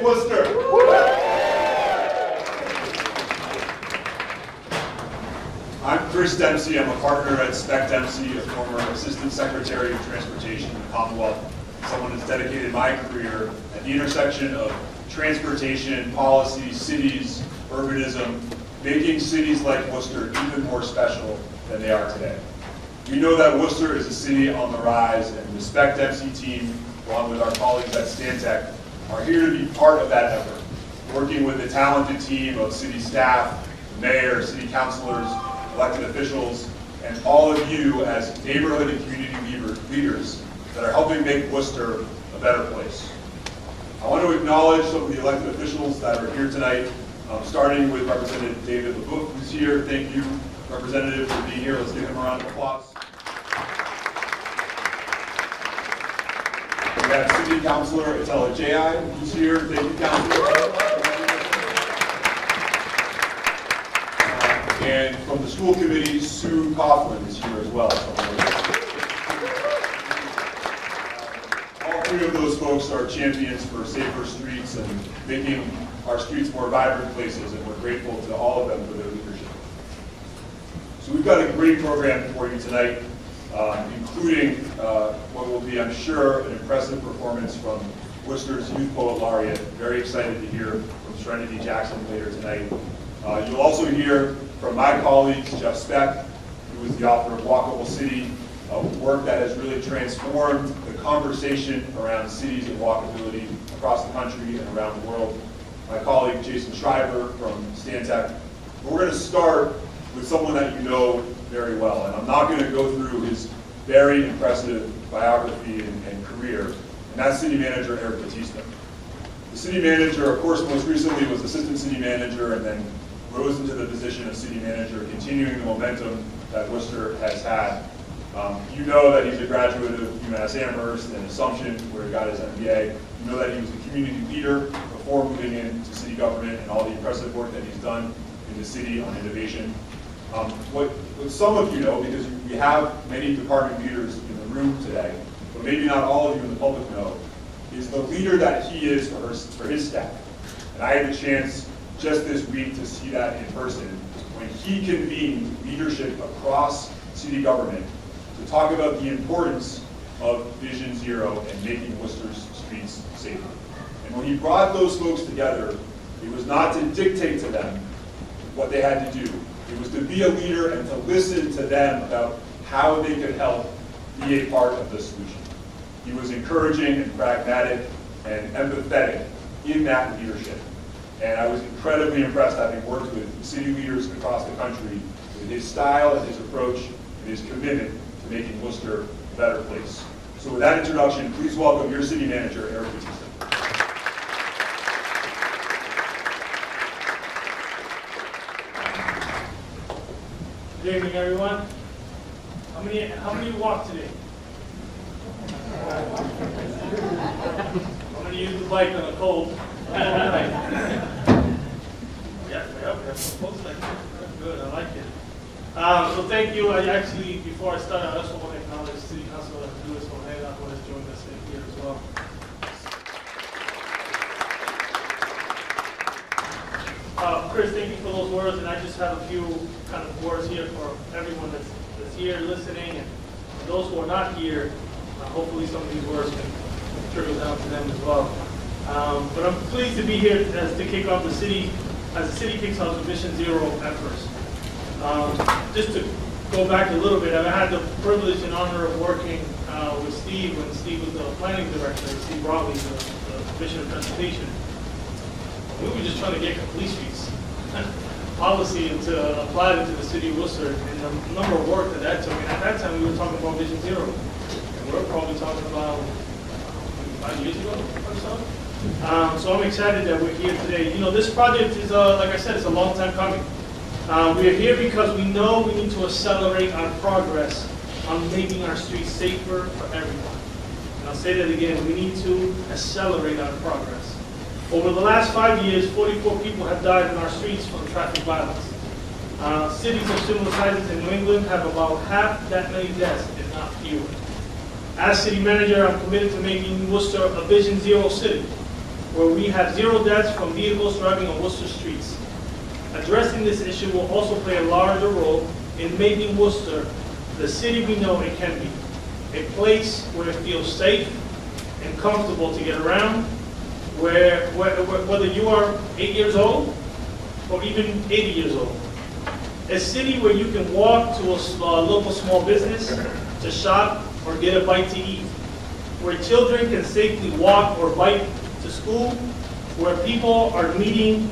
Worcester. I'm Chris Dempsey. I'm a partner at Spec Dempsey, a former Assistant Secretary of Transportation in the Commonwealth. Someone who's dedicated my career at the intersection of transportation, policy, cities, urbanism, making cities like Worcester even more special than they are today. We know that Worcester is a city on the rise, and the Spec Dempsey team, along with our colleagues at Stantec, are here to be part of that effort, working with a talented team of city staff, mayor, city councilors, elected officials, and all of you as neighborhood and community leaders that are helping make Worcester a better place. I want to acknowledge some of the elected officials that are here tonight, starting with Representative David LeBouf, who's here. Thank you, Representative, for being here. Let's give him a round of applause. We have City Councilor Atella Jai, who's here. Thank you, Councilor. And from the school committee, Sue Coughlin is here as well. All three of those folks are champions for safer streets and making our streets more vibrant places, and we're grateful to all of them for their leadership. So we've got a great program for you tonight, including what will be, I'm sure, an impressive performance from Worcester's Youth Poet Laureate. Very excited to hear from Serenity Jackson later tonight. You'll also hear from my colleagues, Jeff Speck, who is the author of Walkable City, work that has really transformed the conversation around cities and walkability across the country and around the world. My colleague, Jason Schreiber from Stantec. We're going to start with someone that you know very well, and I'm not going to go through his very impressive biography and career, and that's City Manager Eric Batista. The City Manager, of course, most recently was Assistant City Manager and then rose into the position of City Manager, continuing the momentum that Worcester has had. You know that he's a graduate of UMass Amherst and Assumption, where he got his MBA. You know that he was a community leader before moving into city government and all the impressive work that he's done in the city on innovation. What some of you know, because we have many department leaders in the room today, but maybe not all of you in the public know, is the leader that he is for his staff. And I had the chance just this week to see that in person when he convened leadership across city government to talk about the importance of Vision Zero and making Worcester's streets safer. And when he brought those folks together, it was not to dictate to them what they had to do. It was to be a leader and to listen to them about how they could help be a part of the solution. He was encouraging and pragmatic and empathetic in that leadership. And I was incredibly impressed, having worked with city leaders across the country, with his style and his approach and his commitment to making Worcester a better place. So with that introduction, please welcome your City Manager, Eric Batista. Good evening, everyone. How many walked today? How many used the bike on a cold? Good, I like it. So thank you. Before I start, I also want to acknowledge City Councilor Luis Ojeda, who has joined us here as well. Chris, thank you for those words, and I just have a few kind of words here for everyone that's here listening, and those who are not here. Hopefully some of these words can trickle down to them as well. But I'm pleased to be here to kick off the city, as the city kicks off the Vision Zero efforts. Just to go back a little bit, I had the privilege and honor of working with Steve when Steve was the planning director, Steve Broadley, the Commissioner of Transportation. We were just trying to get complete streets policy to apply it to the city of Worcester, and the number of work that took. And at that time, we were talking about Vision Zero. And we're probably talking about 5 years ago or so. So I'm excited that we're here today. You know, this project is, like I said, it's a long time coming. We are here because we know we need to accelerate our progress on making our streets safer for everyone. And I'll say that again, we need to accelerate our progress. Over the last 5 years, 44 people have died in our streets from traffic violence. Cities of similar sizes in New England have about half that many deaths, if not fewer. As city manager, I'm committed to making Worcester a Vision Zero city. where we have 0 deaths from vehicles driving on Worcester streets. Addressing this issue will also play a larger role in making Worcester the city we know it can be. A place where it feels safe and comfortable to get around, whether you are 8 years old or even 80 years old. A city where you can walk to a local small business, to shop, or get a bite to eat. Where children can safely walk or bike to school. Where people are meeting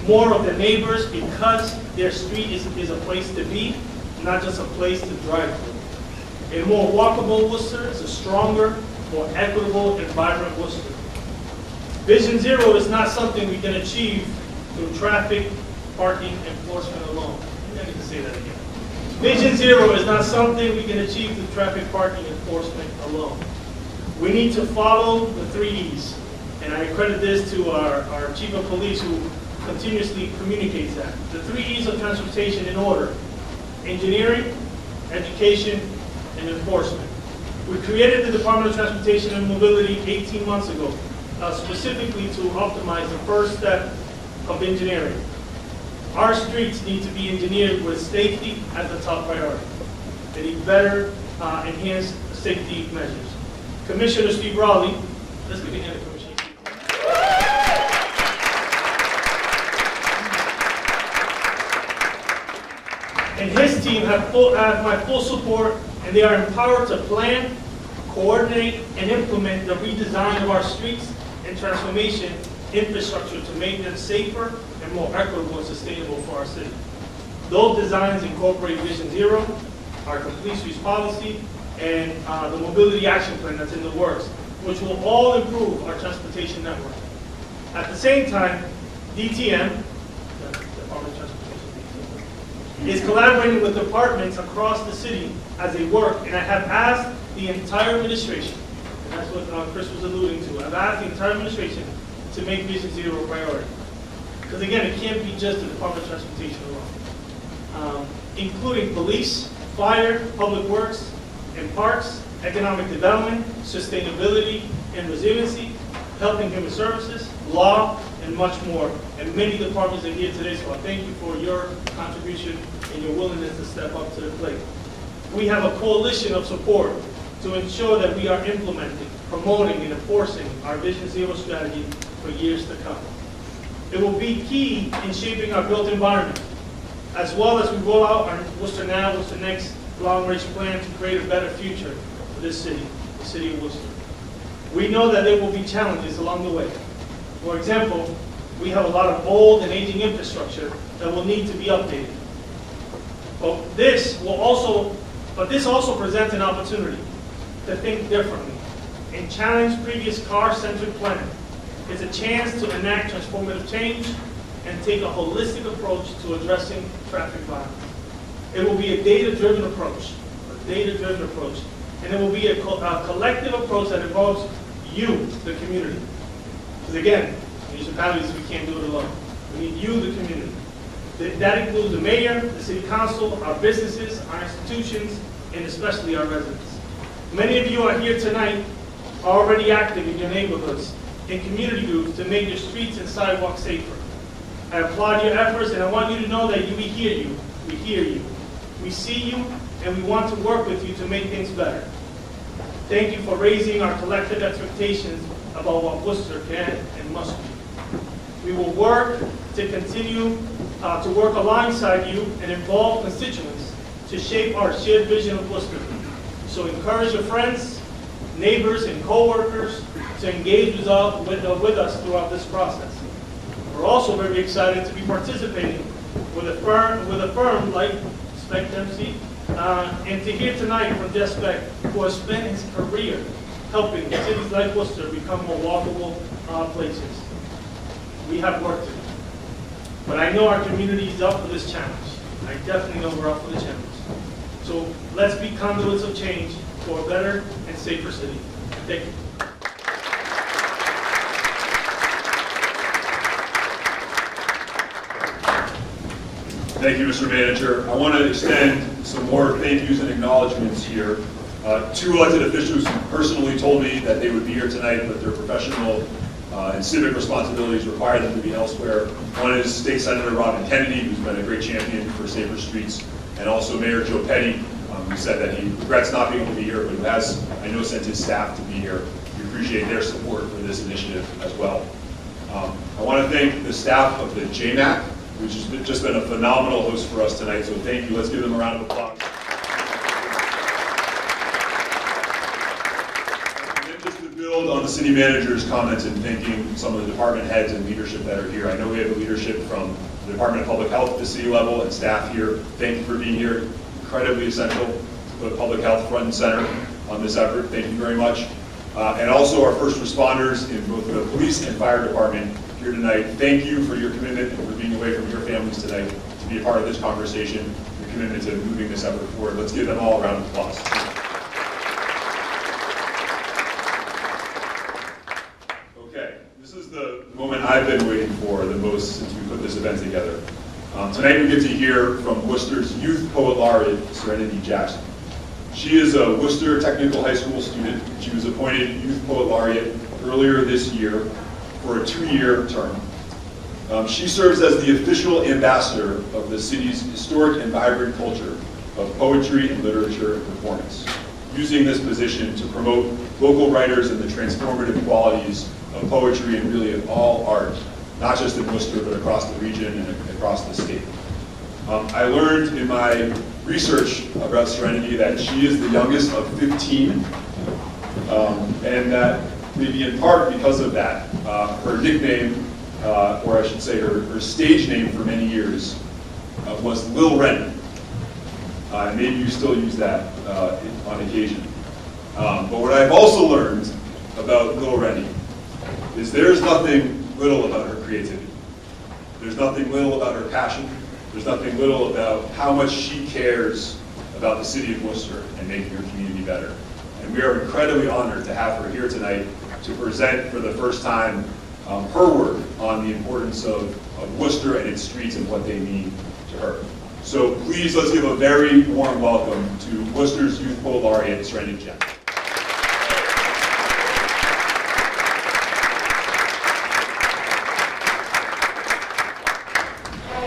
more of their neighbors because their street is a place to be, not just a place to drive through. A more walkable Worcester is a stronger, more equitable, and vibrant Worcester. Vision Zero is not something we can achieve through traffic, parking, enforcement alone. I need to say that again. Vision Zero is not something we can achieve through traffic, parking, enforcement alone. We need to follow the 3 E's. And I credit this to our Chief of Police who continuously communicates that. The 3 E's of transportation in order: engineering, education, and enforcement. We created the Department of Transportation and Mobility 18 months ago, specifically to optimize the first step of engineering. Our streets need to be engineered with safety as the top priority. They need better enhanced safety measures. Commissioner Steve Rowley, let's give a hand to Commissioner Steve. And his team have my full support, and they are empowered to plan, coordinate, and implement the redesign of our streets and transformation infrastructure to make them safer and more equitable and sustainable for our city. Those designs incorporate Vision Zero, our complete streets policy, and the mobility action plan that's in the works, which will all improve our transportation network. At the same time, DTM, the Department of Transportation, is collaborating with departments across the city as they work, and I have asked the entire administration, and that's what Chris was alluding to, I've asked the entire administration to make Vision Zero a priority. Because again, it can't be just the Department of Transportation alone. Including police, fire, public works, and parks, economic development, sustainability and resiliency, health and human services, law, and much more. And many departments are here today, so I thank you for your contribution and your willingness to step up to the plate. We have a coalition of support to ensure that we are implementing, promoting, and enforcing our Vision Zero strategy for years to come. It will be key in shaping our built environment, as well as we roll out our Worcester Now, Worcester Next long-range plan to create a better future for this city, the city of Worcester. We know that there will be challenges along the way. For example, we have a lot of old and aging infrastructure that will need to be updated. But this also presents an opportunity to think differently and challenge previous car-centric planning. It's a chance to enact transformative change and take a holistic approach to addressing traffic violence. It will be a data-driven approach, and it will be a collective approach that involves you, the community. Because again, municipalities, we can't do it alone. We need you, the community. That includes the mayor, the city council, our businesses, our institutions, and especially our residents. Many of you are here tonight already active in your neighborhoods, in community groups to make your streets and sidewalks safer. I applaud your efforts, and I want you to know that we hear you. We hear you. We see you, and we want to work with you to make things better. Thank you for raising our collective expectations about what Worcester can and must be. We will work to continue to work alongside you and involve constituents to shape our shared vision of Worcester. So encourage your friends, neighbors, and co-workers to engage with us throughout this process. We're also very excited to be participating with a firm like Spec MC, and to hear tonight from Jeff Speck, who has spent his career helping cities like Worcester become more walkable places. We have work to do. But I know our community is up for this challenge. I definitely know we're up for the challenge. So let's be conduits of change for a better and safer city. Thank you. Thank you, Mr. Manager. I want to extend some more thank yous and acknowledgments here. Two elected officials personally told me that they would be here tonight, but their professional and civic responsibilities require them to be elsewhere. One is State Senator Robin Kennedy, who's been a great champion for safer streets, and also Mayor Joe Petty, who said that he regrets not being able to be here, but who has, I know, sent his staff to be here. We appreciate their support for this initiative as well. I want to thank the staff of the JMAC, which has just been a phenomenal host for us tonight, so thank you. Let's give them a round of applause. And then just to build on the city manager's comments and thanking some of the department heads and leadership that are here. I know we have the leadership from the Department of Public Health at the city level and staff here. Thank you for being here. Incredibly essential to put public health front and center on this effort. Thank you very much. And also our first responders in both the police and fire department here tonight. Thank you for your commitment and for being away from your families tonight to be a part of this conversation, your commitment to moving this effort forward. Let's give them all a round of applause. Okay, this is the moment I've been waiting for the most since we put this event together. Tonight we get to hear from Worcester's Youth Poet Laureate, Serenity Jackson. She is a Worcester Technical High School student. She was appointed Youth Poet Laureate earlier this year for a 2-year term. She serves as the official ambassador of the city's historic and vibrant culture of poetry and literature and performance, using this position to promote local writers and the transformative qualities of poetry and really of all art, not just in Worcester, but across the region and across the state. I learned in my research about Serenity that she is the youngest of 15, and that maybe in part because of that, her nickname, or I should say her stage name for many years, was Lil Rennie. And maybe you still use that on occasion. But what I've also learned about Lil Rennie is there's nothing little about her creativity. There's nothing little about her passion. There's nothing little about how much she cares about the city of Worcester and making her community better. And we are incredibly honored to have her here tonight to present for the first time her work on the importance of Worcester and its streets and what they mean to her. So please, let's give a very warm welcome to Worcester's Youth Poet Laureate, Serenity Jackson.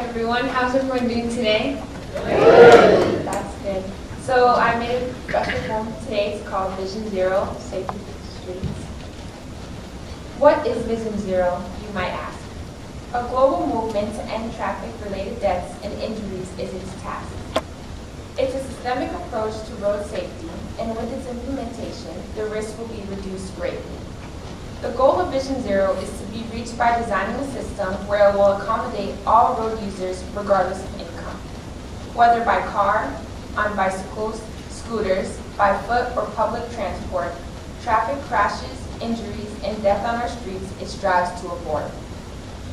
Everyone, how's everyone doing today? Good. That's good. So I made a special film today. It's called Vision Zero, Safety Streets. What is Vision Zero, you might ask? A global movement to end traffic-related deaths and injuries is its task. It's a systemic approach to road safety, and with its implementation, the risk will be reduced greatly. The goal of Vision Zero is to be reached by designing a system where it will accommodate all road users regardless of income. Whether by car, on bicycles, scooters, by foot, or public transport, traffic crashes, injuries, and death on our streets it strives to avoid.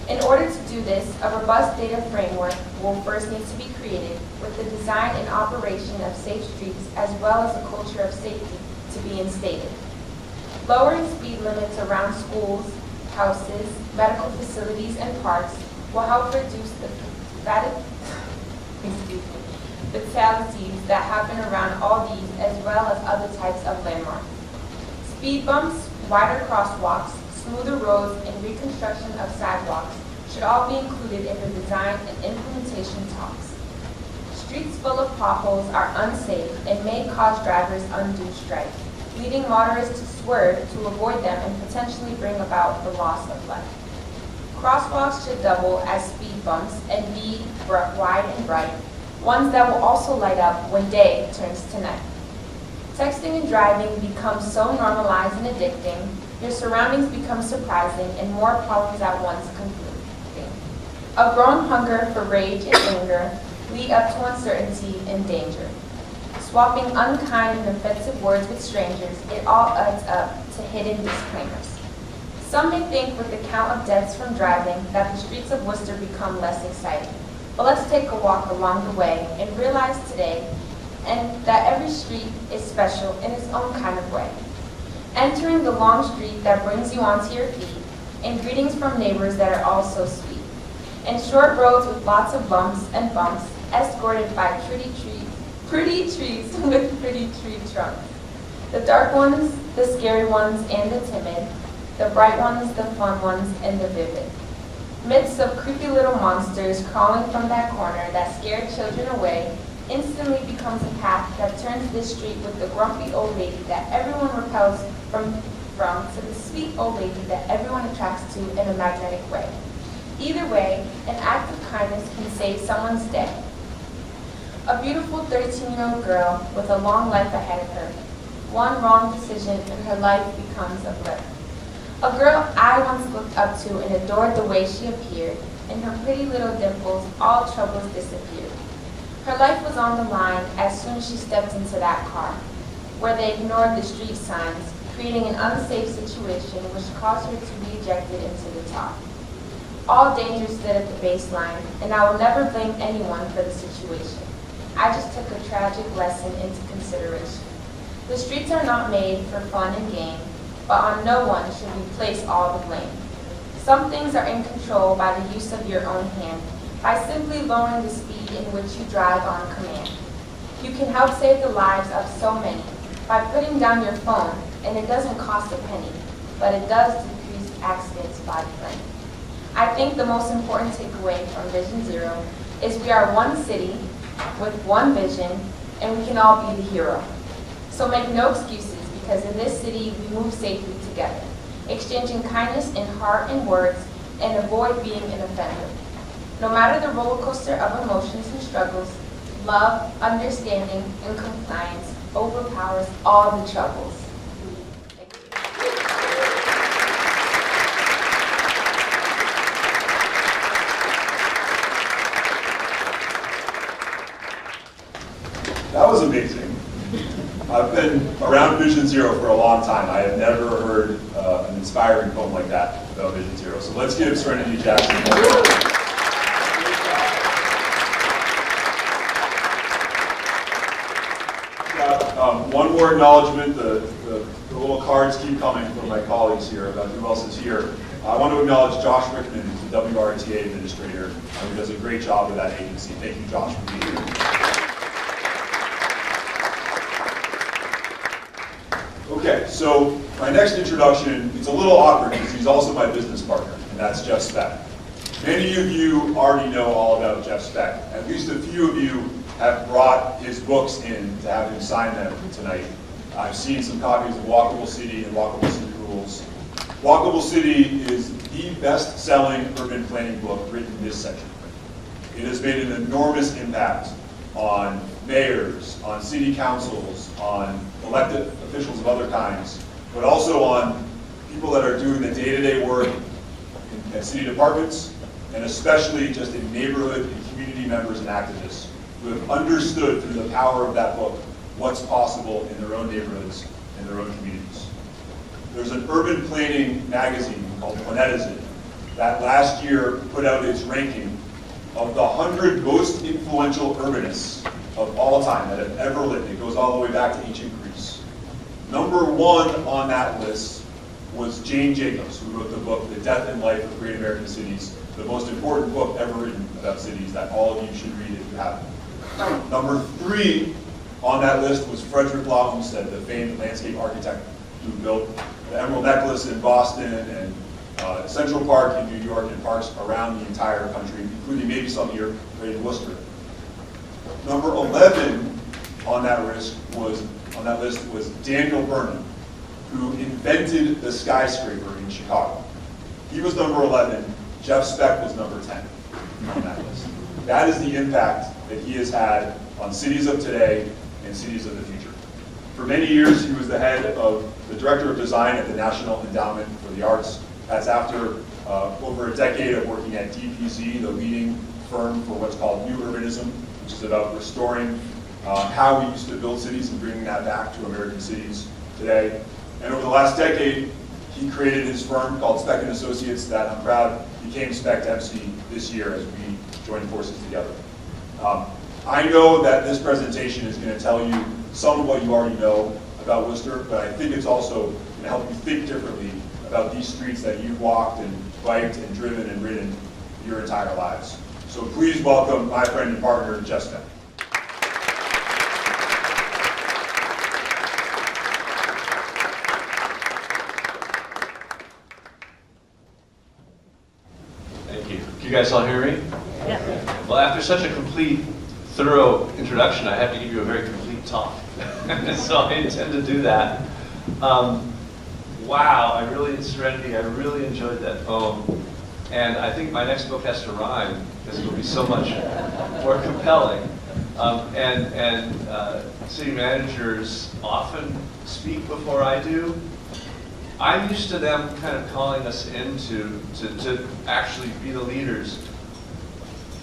In order to do this, a robust data framework will first need to be created with the design and operation of safe streets as well as a culture of safety to be instated. Lowering speed limits around schools, houses, medical facilities, and parks will help reduce the fatalities that happen around all these as well as other types of landmarks. Speed bumps, wider crosswalks, smoother roads, and reconstruction of sidewalks should all be included in the design and implementation talks. Streets full of potholes are unsafe and may cause drivers undue strife, leading motorists to swerve to avoid them and potentially bring about the loss of life. Crosswalks should double as speed bumps and be wide and bright, ones that will also light up when day turns to night. Texting and driving becomes so normalized and addicting, your surroundings become surprising and more problems at once conflicting. A growing hunger for rage and anger lead up to uncertainty and danger. Swapping unkind and offensive words with strangers, it all adds up to hidden disclaimers. Some may think with the count of deaths from driving that the streets of Worcester become less exciting. But let's take a walk along the way and realize today that every street is special in its own kind of way. Entering the long street that brings you onto your feet, and greetings from neighbors that are all so sweet. And short roads with lots of bumps and bumps, escorted by pretty trees with pretty tree trunks. The dark ones, the scary ones, and the timid, the bright ones, the fun ones, and the vivid. Myths of creepy little monsters crawling from that corner that scared children away instantly becomes a path that turns this street with the grumpy old lady that everyone repels from to the sweet old lady that everyone attracts to in a magnetic way. Either way, an act of kindness can save someone's day. A beautiful 13-year-old girl with a long life ahead of her. One wrong decision and her life becomes a blip. A girl I once looked up to and adored the way she appeared. In her pretty little dimples, all troubles disappeared. Her life was on the line as soon as she stepped into that car, where they ignored the street signs, creating an unsafe situation which caused her to be ejected into the top. All danger stood at the baseline, and I will never blame anyone for the situation. I just took a tragic lesson into consideration. The streets are not made for fun and game, but on no one should we place all the blame. Some things are in control by the use of your own hand, by simply lowering the speed in which you drive on command. You can help save the lives of so many by putting down your phone, and it doesn't cost a penny, but it does decrease accidents by plenty. I think the most important takeaway from Vision Zero is we are one city with one vision, and we can all be the hero. So make no excuses, because in this city we move safely together, exchanging kindness in heart and words, and avoid being an offender. No matter the roller coaster of emotions and struggles, love, understanding, and compliance overpowers all the troubles. That was amazing. I've been around Vision Zero for a long time. I have never heard an inspiring poem like that about Vision Zero. So let's give Serenity Jackson one more acknowledgement. The little cards keep coming from my colleagues here about who else is here. I want to acknowledge Josh Rickman, who's the WRTA administrator, who does a great job with that agency. Thank you, Josh, for being here. Okay, so my next introduction, it's a little awkward because he's also my business partner, and that's Jeff Speck. Many of you already know all about Jeff Speck. At least a few of you have brought his books in to have him sign them tonight. I've seen some copies of Walkable City and Walkable City Rules. Walkable City is the best-selling urban planning book written this century. It has made an enormous impact on mayors, on city councils, on elected officials of other kinds, but also on people that are doing the day-to-day work in city departments, and especially just in neighborhood and community members and activists who have understood through the power of that book what's possible in their own neighborhoods and their own communities. There's an urban planning magazine called Planetizen that last year put out its ranking of the 100 most influential urbanists of all time that have ever lived. It goes all the way back to ancient Greece. Number one on that list was Jane Jacobs, who wrote the book, The Death and Life of Great American Cities, the most important book ever written about cities that all of you should read if you haven't. Number three on that list was Frederick Law Olmsted, the famed landscape architect who built the Emerald Necklace in Boston and Central Park in New York and parks around the entire country, including maybe some here right in Worcester. Number 11 on that list was Daniel Burnham, who invented the skyscraper in Chicago. He was number 11. Jeff Speck was number 10 on that list. That is the impact that he has had on cities of today and cities of the future. For many years, he was the head of the director of design at the National Endowment for the Arts. That's after over a decade of working at DPZ, the leading firm for what's called New Urbanism, which is about restoring how we used to build cities and bringing that back to American cities today. And over the last decade, he created his firm called Speck & Associates that I'm proud became Speck Dempsey this year as we joined forces together. I know that this presentation is going to tell you some of what you already know about Worcester, but I think it's also going to help you think differently about these streets that you've walked and biked and driven and ridden your entire lives. So please welcome my friend and partner, Jeff Speck. You guys all hear me? Yeah. Well, after such a complete, thorough introduction, I have to give you a very complete talk. So I intend to do that. Wow, Serenity, I really enjoyed that poem. And I think my next book has to rhyme, because it will be so much more compelling. City managers often speak before I do. I'm used to them kind of calling us in to actually be the leaders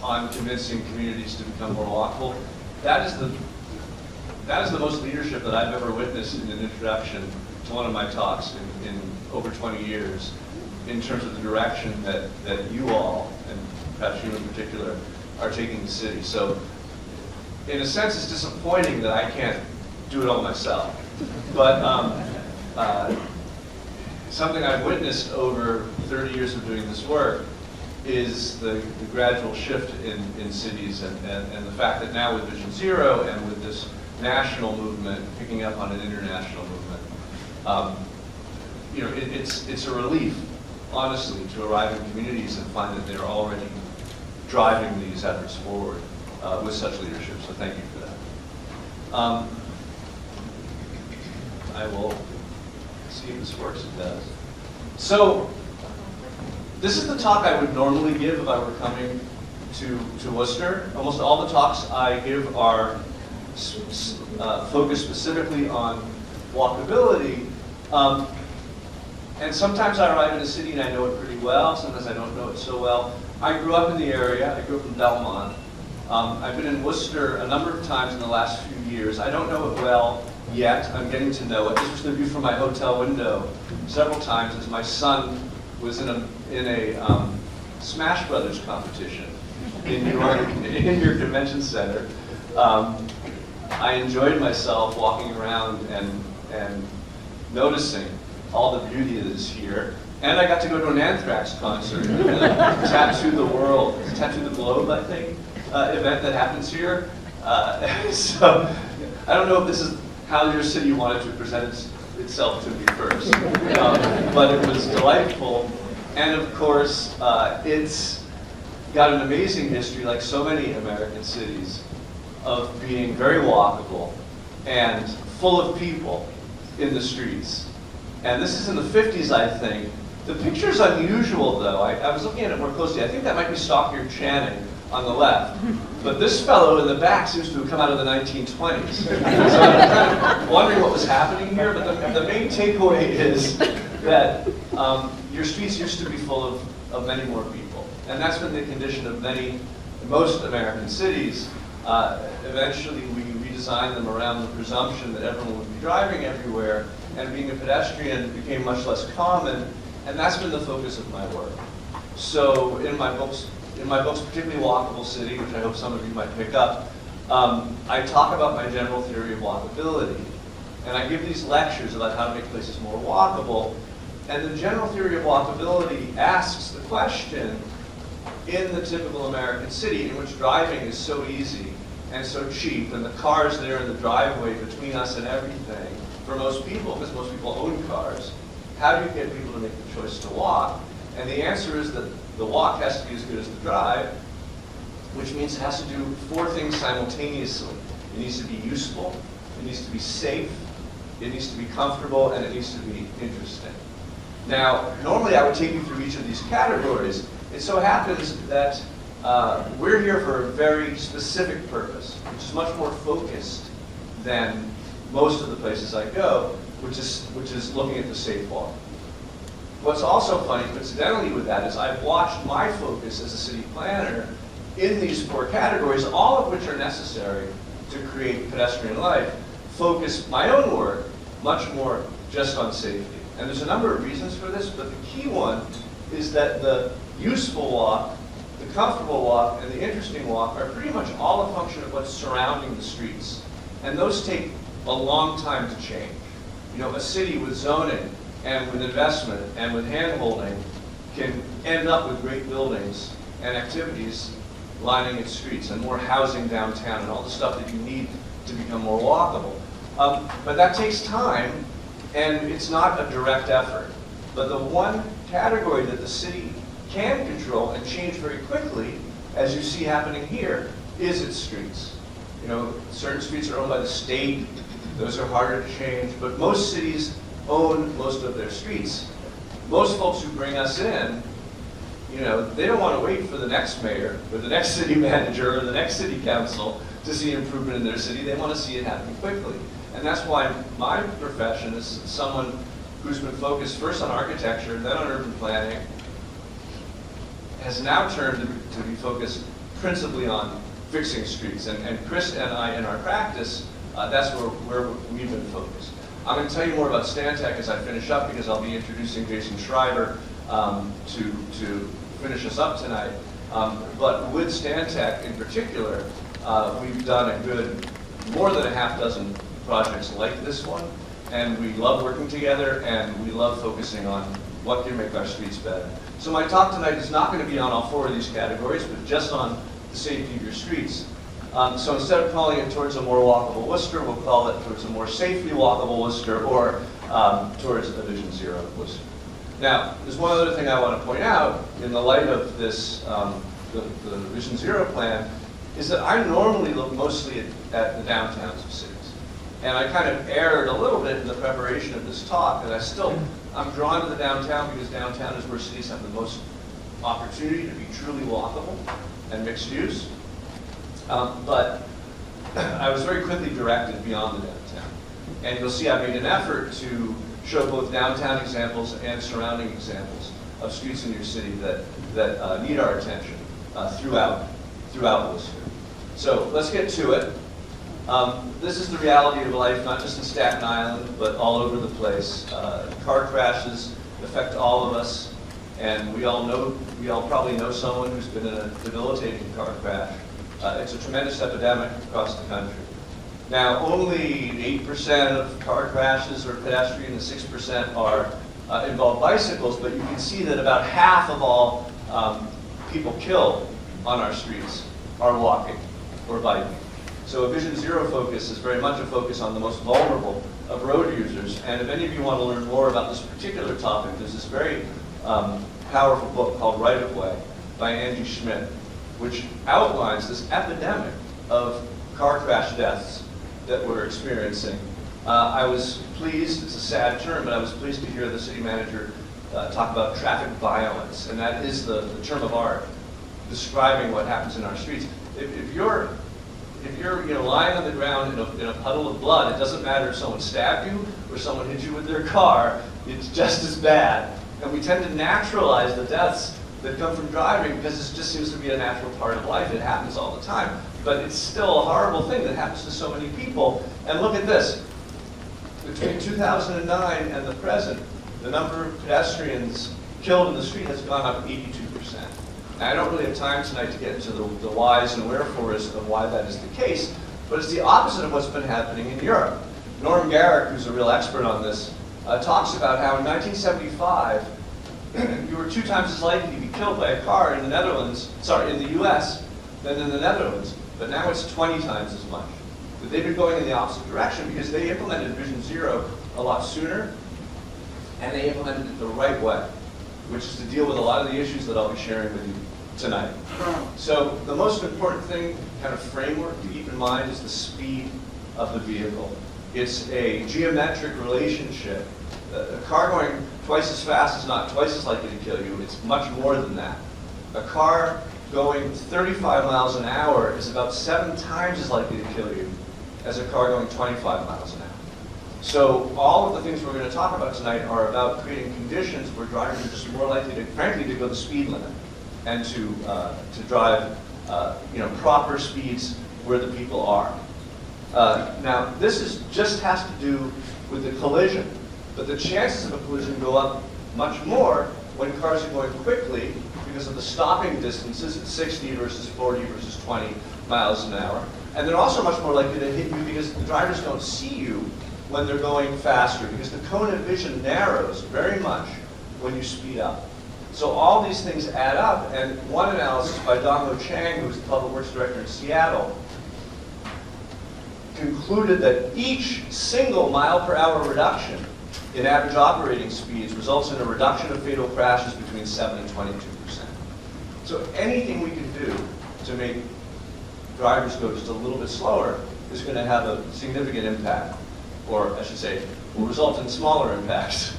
on convincing communities to become more walkable. That is the most leadership that I've ever witnessed in an introduction to one of my talks in over 20 years, in terms of the direction that you all, and perhaps you in particular, are taking the city. So in a sense, it's disappointing that I can't do it all myself. But something I've witnessed over 30 years of doing this work is the gradual shift in cities, and the fact that now with Vision Zero and with this national movement picking up on an international movement, it's a relief, honestly, to arrive in communities and find that they're already driving these efforts forward with such leadership. So thank you for that. I will see if this works. It does. So this is the talk I would normally give if I were coming to Worcester. Almost all the talks I give are focused specifically on walkability. And sometimes I arrive in a city and I know it pretty well, sometimes I don't know it so well. I grew up in the area, I grew up in Belmont. I've been in Worcester a number of times in the last few years. I don't know it well yet, I'm getting to know it. This was the view from my hotel window several times as my son was in a Smash Brothers competition in your convention center. I enjoyed myself walking around and noticing all the beauty that is here. And I got to go to an Anthrax concert, Tattoo the World, Tattoo the Globe, I think, event that happens here. So I don't know if this is how your city wanted to present itself to me first, but it was delightful. And of course, it's got an amazing history, like so many American cities, of being very walkable and full of people in the streets. And this is in the 50s, I think. The picture's unusual, though. I was looking at it more closely. I think that might be Stockyer Channing on the left. But this fellow in the back seems to have come out of the 1920s. So I'm kind of wondering what was happening here. But the main takeaway is that your streets used to be full of many more people. And that's been the condition of most American cities. Eventually, we redesigned them around the presumption that everyone would be driving everywhere, and being a pedestrian became much less common, and that's been the focus of my work. So in my books, particularly Walkable City, which I hope some of you might pick up, I talk about my general theory of walkability. And I give these lectures about how to make places more walkable. And the general theory of walkability asks the question, in the typical American city in which driving is so easy and so cheap, and the car's there in the driveway between us and everything, for most people, because most people own cars, how do you get people to make the choice to walk? And the answer is that the walk has to be as good as the drive, which means it has to do 4 things simultaneously. It needs to be useful, it needs to be safe, it needs to be comfortable, and it needs to be interesting. Now, normally I would take you through each of these categories. It so happens that we're here for a very specific purpose, which is much more focused than most of the places I go, which is looking at the safe walk. What's also funny, coincidentally with that, is I've watched my focus as a city planner in these 4 categories, all of which are necessary to create pedestrian life, focus my own work much more just on safety. And there's a number of reasons for this, but the key one is that the useful walk, the comfortable walk, and the interesting walk are pretty much all a function of what's surrounding the streets. And those take a long time to change. You know, a city with zoning and with investment and with hand-holding can end up with great buildings and activities lining its streets and more housing downtown and all the stuff that you need to become more walkable. But that takes time, and it's not a direct effort. But the one category that the city can control and change very quickly, as you see happening here, is its streets. You know, certain streets are owned by the state. Those are harder to change, but most cities own most of their streets. Most folks who bring us in, you know, they don't want to wait for the next mayor or the next city manager or the next city council to see improvement in their city. They want to see it happen quickly. And that's why my profession is someone who's been focused first on architecture, then on urban planning, has now turned to be focused principally on fixing streets. And Chris and I, in our practice, that's where we've been focused. I'm going to tell you more about Stantec as I finish up, because I'll be introducing Jason Schreiber to finish us up tonight. But with Stantec in particular, we've done a good more than a half dozen projects like this one, and we love working together, and we love focusing on what can make our streets better. So my talk tonight is not going to be on all four of these categories, but just on the safety of your streets. So instead of calling it Towards a More Walkable Worcester, we'll call it Towards a More Safely Walkable Worcester, or Towards a Vision Zero Worcester. Now, there's one other thing I want to point out in the light of this, the Vision Zero plan, is that I normally look mostly at the downtowns of cities. And I kind of erred a little bit in the preparation of this talk, and I'm drawn to the downtown because downtown is where cities have the most opportunity to be truly walkable and mixed use. But I was very quickly directed beyond the downtown. And you'll see I made an effort to show both downtown examples and surrounding examples of streets in your city that need our attention throughout Worcester. So let's get to it. This is the reality of life, not just in Staten Island, but all over the place. Car crashes affect all of us, and we all probably know someone who's been in a debilitating car crash. It's a tremendous epidemic across the country. Now, only 8% of car crashes are pedestrian, and 6% are involve bicycles, but you can see that about half of all people killed on our streets are walking or biking. So a Vision Zero focus is very much a focus on the most vulnerable of road users. And if any of you want to learn more about this particular topic, there's this very powerful book called Right of Way by Angie Schmidt, which outlines this epidemic of car crash deaths that we're experiencing. I was pleased, it's a sad term, but I was pleased to hear the city manager talk about traffic violence, and that is the term of art describing what happens in our streets. If you're lying on the ground in a puddle of blood, it doesn't matter if someone stabbed you or someone hit you with their car, it's just as bad. And we tend to naturalize the deaths that come from driving because it just seems to be a natural part of life. It happens all the time. But it's still a horrible thing that happens to so many people. And look at this. Between 2009 and the present, the number of pedestrians killed in the street has gone up 82%. Now, I don't really have time tonight to get into the whys and wherefores of why that is the case, but it's the opposite of what's been happening in Europe. Norm Garrick, who's a real expert on this, talks about how in 1975, you were 2 times as likely to be killed by a car in the US than in the Netherlands, but now it's 20 times as much. But they've been going in the opposite direction because they implemented Vision Zero a lot sooner, and they implemented it the right way, which is to deal with a lot of the issues that I'll be sharing with you tonight. So the most important thing, kind of framework to keep in mind, is the speed of the vehicle. It's a geometric relationship. A car going twice as fast is not twice as likely to kill you. It's much more than that. A car going 35 miles an hour is about 7 times as likely to kill you as a car going 25 miles an hour. So all of the things we're going to talk about tonight are about creating conditions where drivers are just more likely to, frankly, to go the speed limit and to drive, proper speeds where the people are. Now, this just has to do with the collision, but the chances of a collision go up much more when cars are going quickly because of the stopping distances at 60 versus 40 versus 20 miles an hour. And they're also much more likely to hit you because the drivers don't see you when they're going faster, because the cone of vision narrows very much when you speed up. So all these things add up, and one analysis by Dongho Chang, who was the Public Works Director in Seattle, concluded that each single mile per hour reduction in average operating speeds results in a reduction of fatal crashes between 7 and 22%. So anything we can do to make drivers go just a little bit slower is going to have a significant impact, or I should say, will result in smaller impacts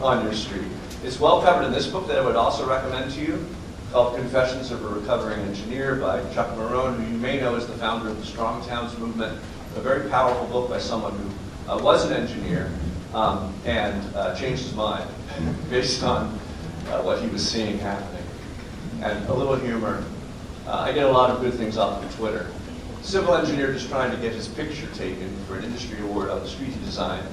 on your street. It's well covered in this book that I would also recommend to you, called Confessions of a Recovering Engineer by Chuck Marone, who you may know as the founder of the Strong Towns movement, a very powerful book by someone who was an engineer and changed his mind based on what he was seeing happening. And a little humor. I get a lot of good things off of Twitter. Civil engineer just trying to get his picture taken for an industry award on the street he designed.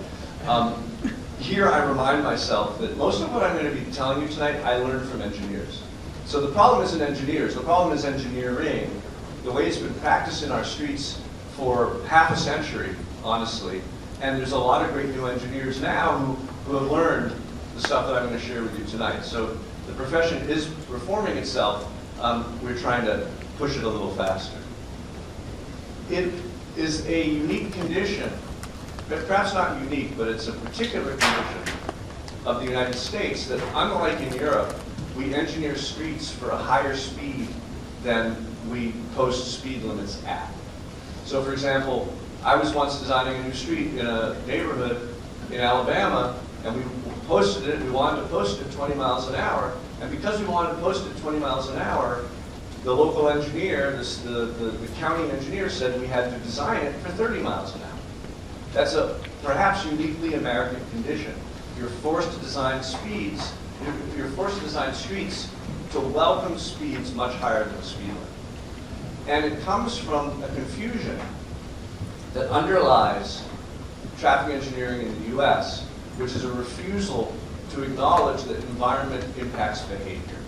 Here I remind myself that most of what I'm going to be telling you tonight I learned from engineers. So the problem isn't engineers, the problem is engineering, the way it's been practiced in our streets for half a century, honestly. And there's a lot of great new engineers now who have learned the stuff that I'm going to share with you tonight. So the profession is reforming itself. We're trying to push it a little faster. It is a unique condition, but perhaps not unique, but it's a particular condition of the United States that, unlike in Europe, we engineer streets for a higher speed than we post speed limits at. So for example, I was once designing a new street in a neighborhood in Alabama, and we posted it, we wanted to post it 20 miles an hour, and because we wanted to post it 20 miles an hour, the local engineer, the county engineer said we had to design it for 30 miles an hour. That's a perhaps uniquely American condition. You're forced to design speeds, you're forced to design streets to welcome speeds much higher than the speed limit. And it comes from a confusion that underlies traffic engineering in the US, which is a refusal to acknowledge that environment impacts behavior.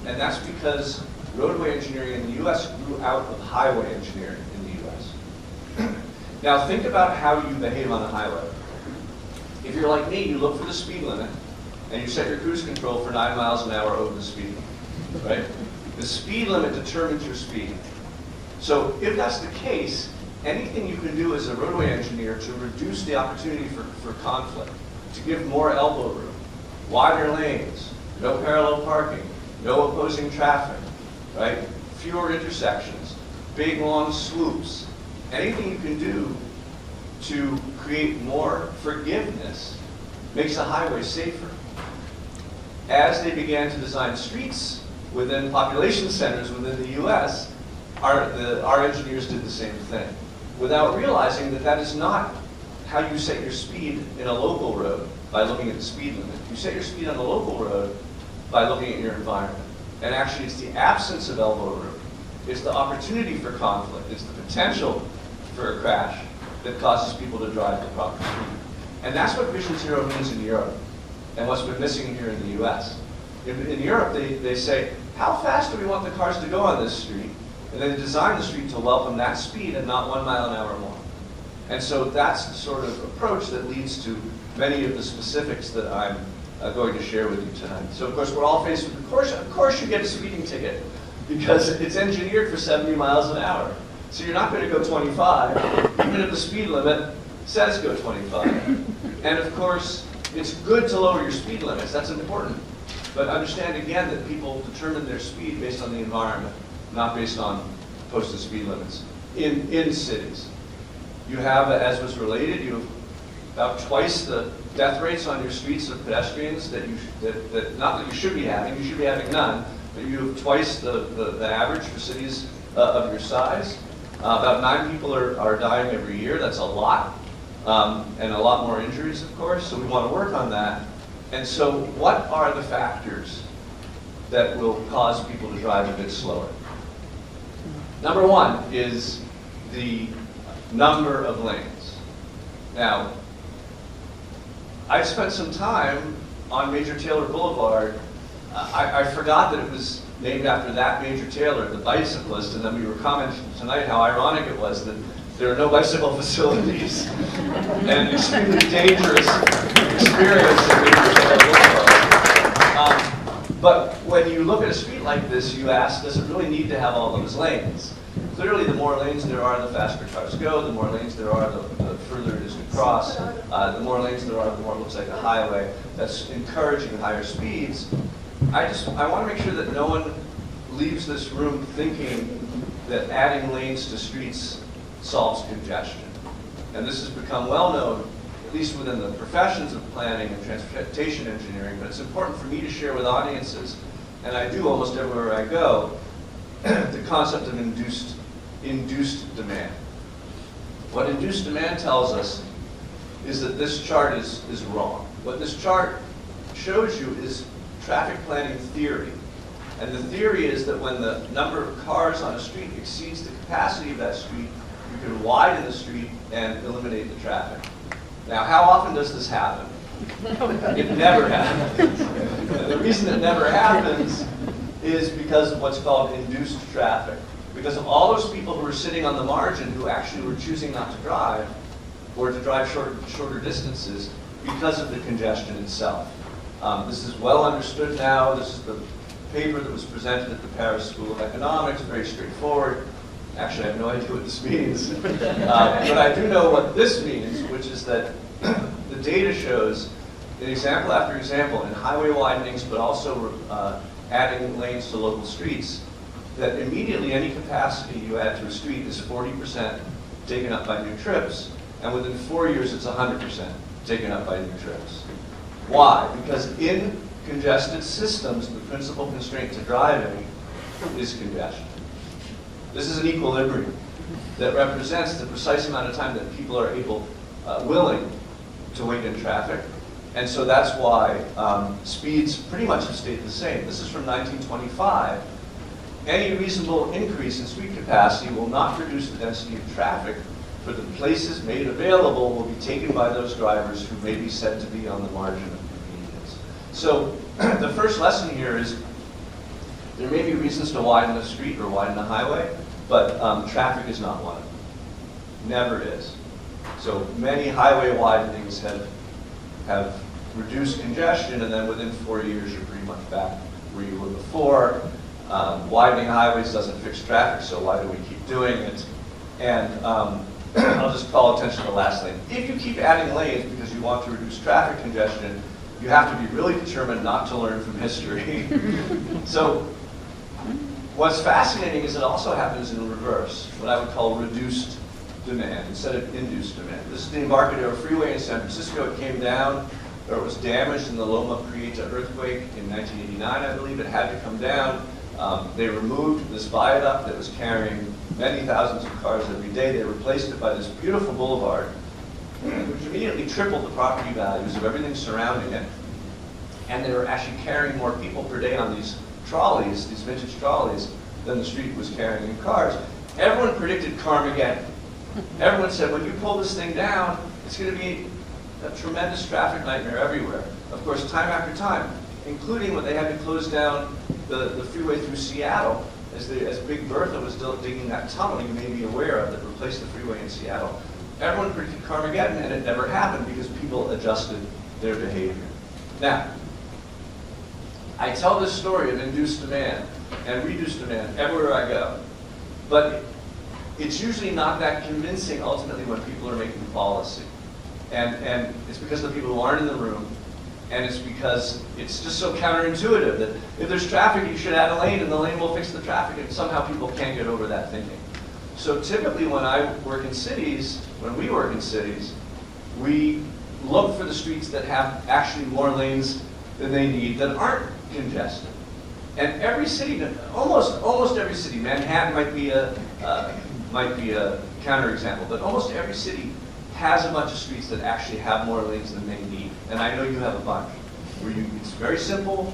And that's because roadway engineering in the US grew out of highway engineering in the US. Now think about how you behave on a highway. If you're like me, you look for the speed limit, and you set your cruise control for 9 miles an hour over the speed limit, right? The speed limit determines your speed. So if that's the case, anything you can do as a roadway engineer to reduce the opportunity for conflict, to give more elbow room, wider lanes, no parallel parking, no opposing traffic, right? Fewer intersections, big long swoops, anything you can do to create more forgiveness makes a highway safer. As they began to design streets within population centers within the US, our engineers did the same thing, without realizing that that is not how you set your speed in a local road by looking at the speed limit. You set your speed on the local road by looking at your environment. And actually it's the absence of elbow room, it's the opportunity for conflict, it's the potential for a crash that causes people to drive the proper speed. And that's what Vision Zero means in Europe, and what's been missing here in the US. In Europe, they say, how fast do we want the cars to go on this street? And they design the street to welcome that speed and not 1 mile an hour more. And so that's the sort of approach that leads to many of the specifics that I'm going to share with you tonight. So of course, we're all faced with, of course you get a speeding ticket, because it's engineered for 70 miles an hour. So you're not going to go 25, even if the speed limit says go 25. And of course, it's good to lower your speed limits, that's important. But understand again that people determine their speed based on the environment, not based on posted speed limits in cities. You have, as was related, you have about twice the death rates on your streets of pedestrians that not that you should be having none, but you have twice the average for cities of your size. About 9 people are dying every year, that's a lot, and a lot more injuries, of course, so we want to work on that. And so what are the factors that will cause people to drive a bit slower? Number one is the number of lanes. Now, I've spent some time on Major Taylor Boulevard. I forgot that it was named after that Major Taylor, the bicyclist, and then we were commenting tonight how ironic it was that there are no bicycle facilities and extremely dangerous experience at Major Taylor Boulevard. But when you look at a street like this, you ask, does it really need to have all those lanes? Clearly, the more lanes there are, the faster cars go. The more lanes there are, the further it is to cross. The more lanes there are, the more it looks like a highway. That's encouraging higher speeds. I want to make sure that no one leaves this room thinking that adding lanes to streets solves congestion. And this has become well known, at least within the professions of planning and transportation engineering, but it's important for me to share with audiences, and I do almost everywhere I go, the concept of induced demand. What induced demand tells us is that this chart is wrong. What this chart shows you is traffic planning theory. And the theory is that when the number of cars on a street exceeds the capacity of that street, you can widen the street and eliminate the traffic. Now, how often does this happen? It never happens. And the reason it never happens is because of what's called induced traffic. Because of all those people who are sitting on the margin who actually were choosing not to drive, or to drive shorter distances because of the congestion itself. This is well understood now. This is the paper that was presented at the Paris School of Economics, very straightforward. Actually, I have no idea what this means. But I do know what this means, which is that the data shows, in example after example, in highway widenings, but also adding lanes to local streets, that immediately any capacity you add to a street is 40% taken up by new trips, and within 4 years it's 100% taken up by new trips. Why? Because in congested systems, the principal constraint to driving is congestion. This is an equilibrium that represents the precise amount of time that people are willing to wait in traffic. And so that's why speeds pretty much have stayed the same. This is from 1925. Any reasonable increase in street capacity will not reduce the density of traffic, for the places made available will be taken by those drivers who may be said to be on the margin of convenience. So the first lesson here is there may be reasons to widen a street or widen a highway, but traffic is not one of them. Never is. So many highway widenings have reduced congestion, and then within 4 years you're pretty much back where you were before. Widening highways doesn't fix traffic, so why do we keep doing it? And I'll just call attention to the last lane. If you keep adding lanes because you want to reduce traffic congestion, you have to be really determined not to learn from history. So what's fascinating is it also happens in reverse, what I would call reduced demand instead of induced demand. This is the Embarcadero Freeway in San Francisco. It came down, or it was damaged in the Loma Prieta earthquake in 1989, I believe. It had to come down. They removed this viaduct that was carrying many thousands of cars every day. They replaced it by this beautiful boulevard, which immediately tripled the property values of everything surrounding it. And they were actually carrying more people per day on these trolleys, these vintage trolleys, than the street was carrying in cars. Everyone predicted Carmageddon. Everyone said, when you pull this thing down, it's going to be a tremendous traffic nightmare everywhere. Of course, time after time, including when they had to close down the freeway through Seattle, as Big Bertha was digging that tunnel you may be aware of that replaced the freeway in Seattle. Everyone predicted Carmageddon, and it never happened because people adjusted their behavior. Now, I tell this story of induced demand and reduced demand everywhere I go, but it's usually not that convincing ultimately when people are making policy. And it's because of the people who aren't in the room, and it's because it's just so counterintuitive that if there's traffic, you should add a lane, and the lane will fix the traffic, and somehow people can't get over that thinking. So typically when I work in cities, when we work in cities, we look for the streets that have actually more lanes than they need, that aren't congested. And every city, almost every city, Manhattan might be a counterexample, but almost every city has a bunch of streets that actually have more lanes than they need. And I know you have a bunch. It's very simple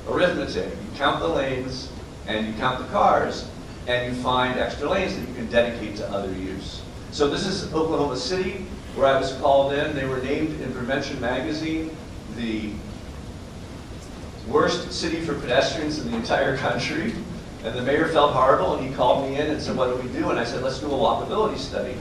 arithmetic. You count the lanes and you count the cars and you find extra lanes that you can dedicate to other use. So this is Oklahoma City, where I was called in. They were named in Prevention Magazine the worst city for pedestrians in the entire country. And the mayor felt horrible, and he called me in and said, what do we do? And I said, let's do a walkability study.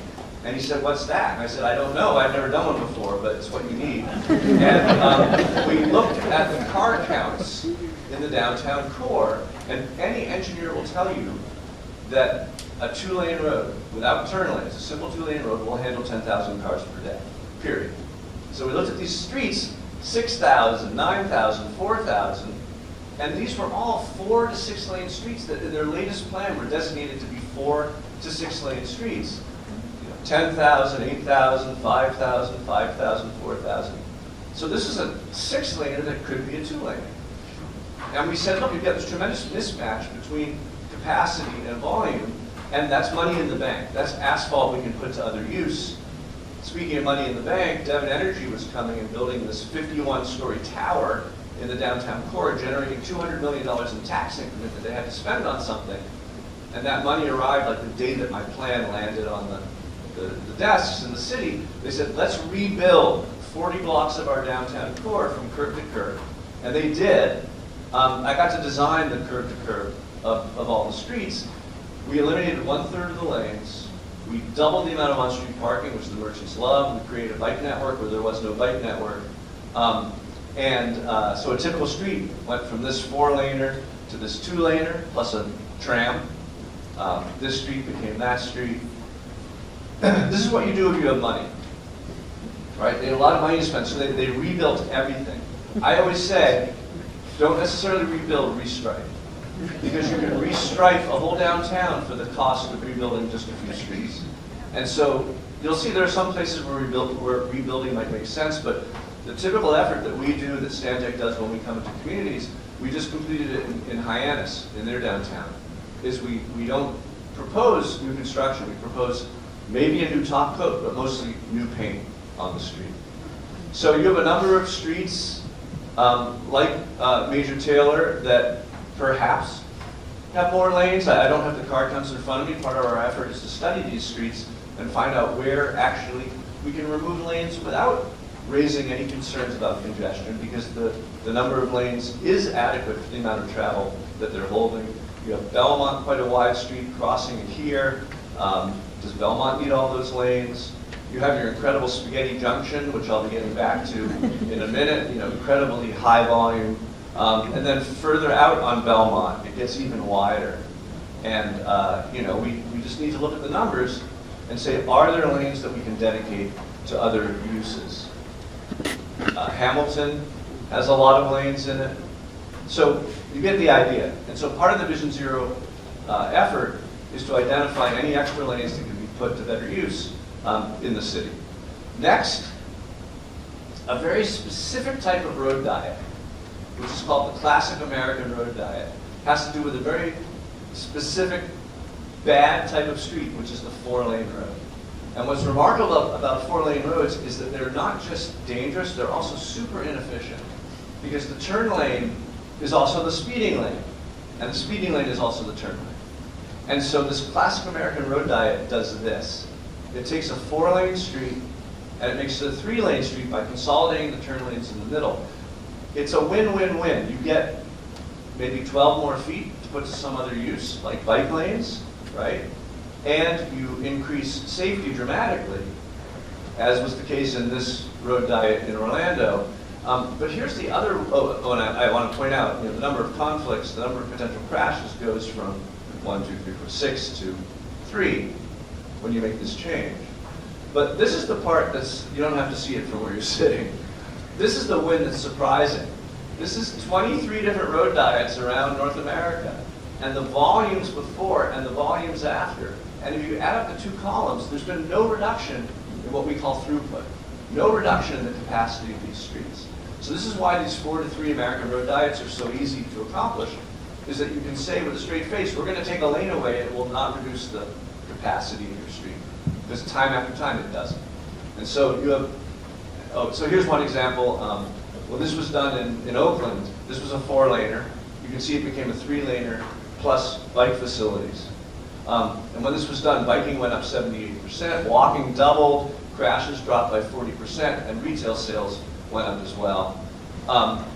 And he said, what's that? And I said, I don't know. I've never done one before, but it's what you need. And we looked at the car counts in the downtown core, and any engineer will tell you that a 2-lane road without turn lanes, a simple 2-lane road, will handle 10,000 cars per day, period. So we looked at these streets, 6,000, 9,000, 4,000, and these were all 4 to 6 lane streets that in their latest plan were designated to be 4 to 6 lane streets. 10,000, 8,000, 5,000, 5,000, 4,000. So this is a 6-laner that could be a 2-laner. And we said, look, you've got this tremendous mismatch between capacity and volume, and that's money in the bank. That's asphalt we can put to other use. Speaking of money in the bank, Devon Energy was coming and building this 51-story tower in the downtown core, generating $200 million in tax increment that they had to spend on something. And that money arrived like the day that my plan landed on the desks in the city. They said, let's rebuild 40 blocks of our downtown core from curb to curb. And they did. I got to design the curb to curb of all the streets. We eliminated 1/3 of the lanes. We doubled the amount of on-street parking, which the merchants love. We created a bike network where there was no bike network. So a typical street went from this 4-laner to this 2-laner, plus a tram. This street became that street. This is what you do if you have money, right? They had a lot of money to spend, so they rebuilt everything. I always say, don't necessarily rebuild, restripe. Because you can restripe a whole downtown for the cost of rebuilding just a few streets. And so you'll see there are some places where rebuilding might make sense, but the typical effort that we do, that Stantec does when we come into communities, we just completed it in Hyannis, in their downtown, is we don't propose new construction, we propose maybe a new top coat, but mostly new paint on the street. So you have a number of streets, like Major Taylor, that perhaps have more lanes. I don't have the car counts in front of me. Part of our effort is to study these streets and find out where actually we can remove lanes without raising any concerns about congestion, because the number of lanes is adequate for the amount of travel that they're holding. You have Belmont, quite a wide street, crossing it here. Does Belmont need all those lanes? You have your incredible Spaghetti Junction, which I'll be getting back to in a minute, incredibly high volume. And then further out on Belmont, it gets even wider. And we just need to look at the numbers and say, are there lanes that we can dedicate to other uses? Hamilton has a lot of lanes in it. So you get the idea. And so part of the Vision Zero effort is to identify any extra lanes that can be put to better use in the city. Next, a very specific type of road diet, which is called the classic American road diet, has to do with a very specific bad type of street, which is the 4-lane road. And what's remarkable about 4-lane roads is that they're not just dangerous, they're also super inefficient. Because the turn lane is also the speeding lane, and the speeding lane is also the turn lane. And so this classic American road diet does this. It takes a 4-lane street and it makes it a 3-lane street by consolidating the turn lanes in the middle. It's a win-win-win. You get maybe 12 more feet to put to some other use, like bike lanes, right? And you increase safety dramatically, as was the case in this road diet in Orlando. But here's the other, and I want to point out, the number of conflicts, the number of potential crashes goes from 1, 2, 3, 4, 6 to 3 when you make this change. But this is the part that's, you don't have to see it from where you're sitting. This is the win that's surprising. This is 23 different road diets around North America, and the volumes before and the volumes after. And if you add up the 2 columns, there's been no reduction in what we call throughput, no reduction in the capacity of these streets. So this is why these 4 to 3 American road diets are so easy to accomplish, is that you can say with a straight face, we're going to take a lane away and it will not reduce the capacity in your street. Because time after time it doesn't. And so you have, so here's one example. When this was done in Oakland, this was a 4-laner. You can see it became a 3-laner plus bike facilities. And when this was done, biking went up 78%, walking doubled, crashes dropped by 40%, and retail sales went up as well.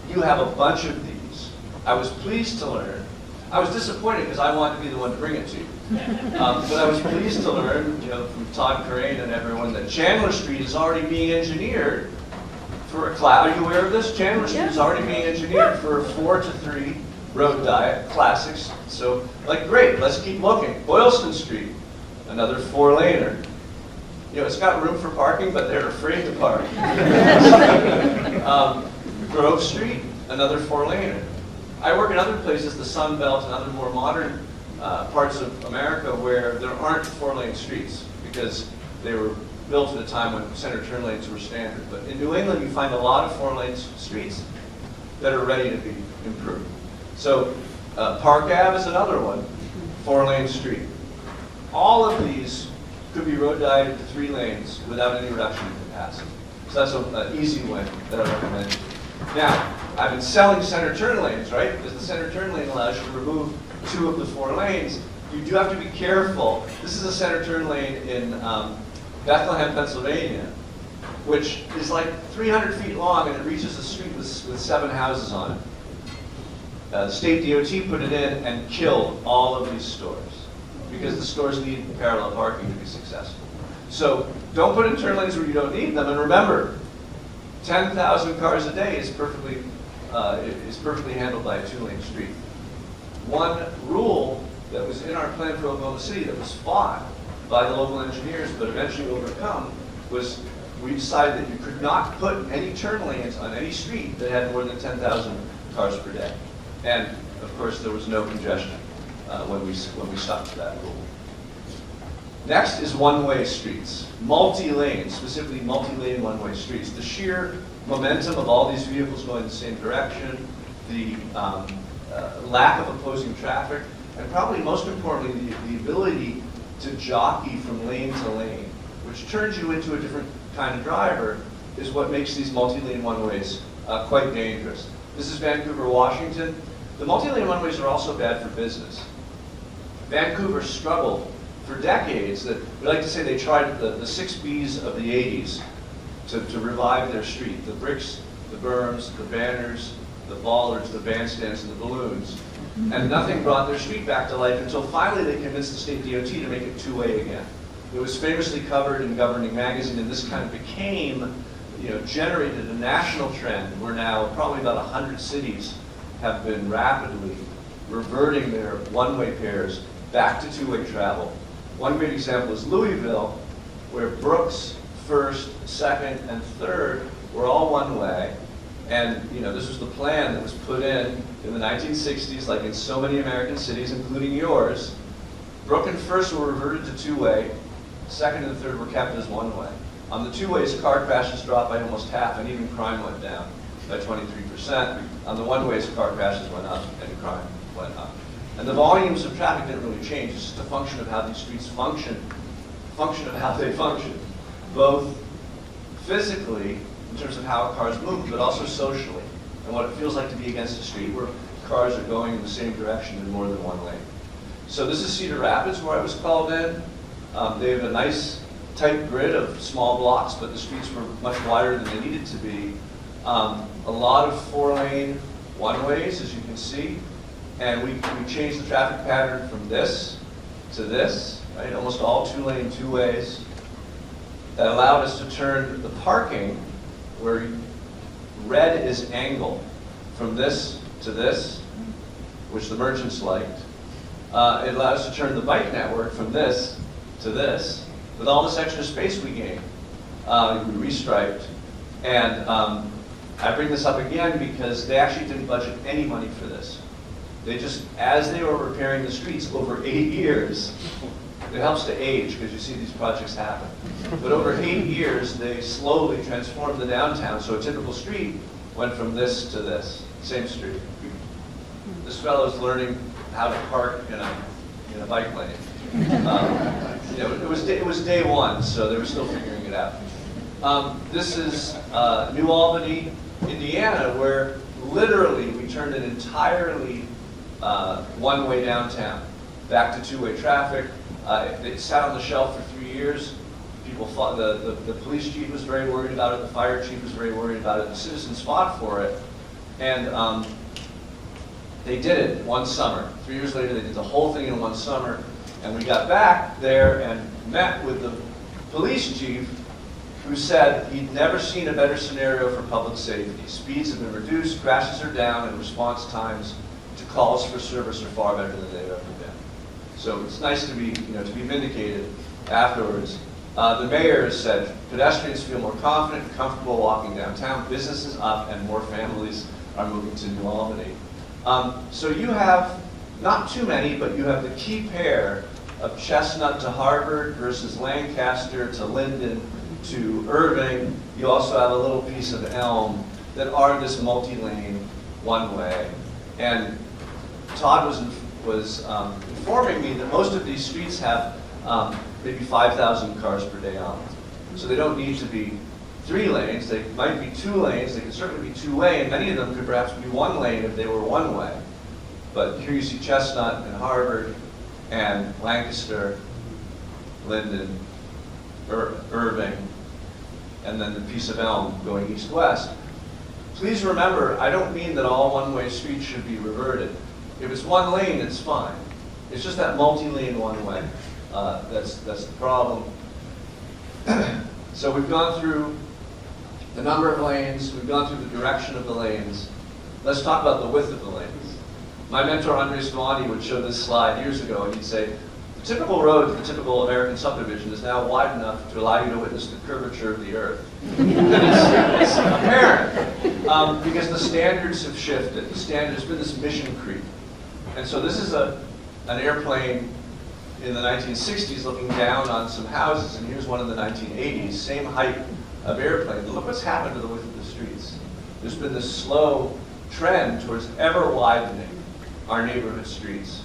You have a bunch of these. I was pleased to learn. I was disappointed because I wanted to be the one to bring it to you. But I was pleased to learn, from Todd Corain and everyone, that Chandler Street is already being engineered for a class. Are you aware of this? Chandler Street is already being engineered for a 4 to 3 road diet, classics. So, like, great, let's keep looking. Boylston Street, another 4-laner. You know, it's got room for parking, but they're afraid to park. Grove Street, another 4-laner. I work in other places, the Sun Belt and other more modern parts of America where there aren't 4-lane streets because they were built at a time when center turn lanes were standard. But in New England, you find a lot of 4-lane streets that are ready to be improved. So Park Ave is another one, 4-lane street. All of these could be road dieted to 3 lanes without any reduction in capacity. So that's an easy one that I recommend. Now, I've been selling center turn lanes, right? Because the center turn lane allows you to remove 2 of the 4 lanes. You do have to be careful. This is a center turn lane in Bethlehem, Pennsylvania, which is like 300 feet long, and it reaches a street with 7 houses on it. The state DOT put it in and killed all of these stores because the stores need parallel parking to be successful. So don't put in turn lanes where you don't need them, and remember, 10,000 cars a day is perfectly handled by a 2-lane street. One rule that was in our plan for Oklahoma City that was fought by the local engineers but eventually overcome was we decided that you could not put any turn lanes on any street that had more than 10,000 cars per day. And of course there was no congestion when we stuck to that rule. Next is one-way streets, multi-lane, specifically multi-lane one-way streets. The sheer momentum of all these vehicles going the same direction, the lack of opposing traffic, and probably most importantly, the ability to jockey from lane to lane, which turns you into a different kind of driver, is what makes these multi-lane one-ways quite dangerous. This is Vancouver, Washington. The multi-lane one-ways are also bad for business. Vancouver struggled for decades. We like to say they tried the 6 Bs of the 80s to revive their street. The bricks, the berms, the banners, the bollards, the bandstands, and the balloons. And nothing brought their street back to life until finally they convinced the state DOT to make it 2-way again. It was famously covered in Governing Magazine, and this kind of became, generated a national trend where now probably about 100 cities have been rapidly reverting their one-way pairs back to 2-way travel. One great example is Louisville, where Brooks, 1st, 2nd, and 3rd were all one-way. And this was the plan that was put in the 1960s, like in so many American cities, including yours. Brook and 1st were reverted to 2-way. 2nd and 3rd were kept as one-way. On the 2-ways, car crashes dropped by almost half, and even crime went down by 23%. On the 1-ways, car crashes went up, and crime went up. And the volumes of traffic didn't really change. It's just a function of how these streets function of how they function, both physically, in terms of how cars move, but also socially, and what it feels like to be against a street where cars are going in the same direction in more than one lane. So this is Cedar Rapids, where I was called in. They have a nice tight grid of small blocks, but the streets were much wider than they needed to be. A lot of 4-lane one-ways, as you can see, and we changed the traffic pattern from this to this, right? Almost all 2-lane 2-ways. That allowed us to turn the parking, where red is angle, from this to this, which the merchants liked. It allowed us to turn the bike network from this to this, with all this extra space we gained. We restriped. And I bring this up again because they actually didn't budget any money for this. They just, as they were repairing the streets over 8 years, it helps to age because you see these projects happen. But over 8 years, they slowly transformed the downtown. So a typical street went from this to this, same street. This fellow's learning how to park in a bike lane. It was day one, so they were still figuring it out. This is New Albany, Indiana, where literally we turned an entirely one-way downtown back to 2-way traffic. It sat on the shelf for 3 years. People thought the police chief was very worried about it. The fire chief was very worried about it. The citizens fought for it, and they did it one summer. 3 years later, they did the whole thing in one summer, and we got back there and met with the police chief, who said he'd never seen a better scenario for public safety. Speeds have been reduced, crashes are down, and response times to calls for service are far better than they've ever been. So it's nice to be, to be vindicated afterwards. The mayor has said pedestrians feel more confident and comfortable walking downtown. Business is up and more families are moving to New Albany. So you have not too many, but you have the key pair of Chestnut to Harvard versus Lancaster to Linden to Irving. You also have a little piece of Elm that are this multi-lane one-way. And Todd was informing me that most of these streets have maybe 5,000 cars per day on them. So they don't need to be 3 lanes. They might be 2 lanes. They can certainly be 2-way, and many of them could perhaps be 1 lane if they were 1-way. But here you see Chestnut and Harvard and Lancaster, Linden, Irving, and then the piece of Elm going east-west. Please remember, I don't mean that all one-way streets should be reverted. If it's 1 lane, it's fine. It's just that multi-lane one-way. That's the problem. So we've gone through the number of lanes, we've gone through the direction of the lanes. Let's talk about the width of the lanes. My mentor, Andres Duani, would show this slide years ago, and he'd say, the typical road, the typical American subdivision is now wide enough to allow you to witness the curvature of the earth. It's apparent, because the standards have shifted. There's been this mission creep. And so this is an airplane in the 1960s looking down on some houses, and here's one in the 1980s, same height of airplane. Look what's happened to the width of the streets. There's been this slow trend towards ever widening our neighborhood streets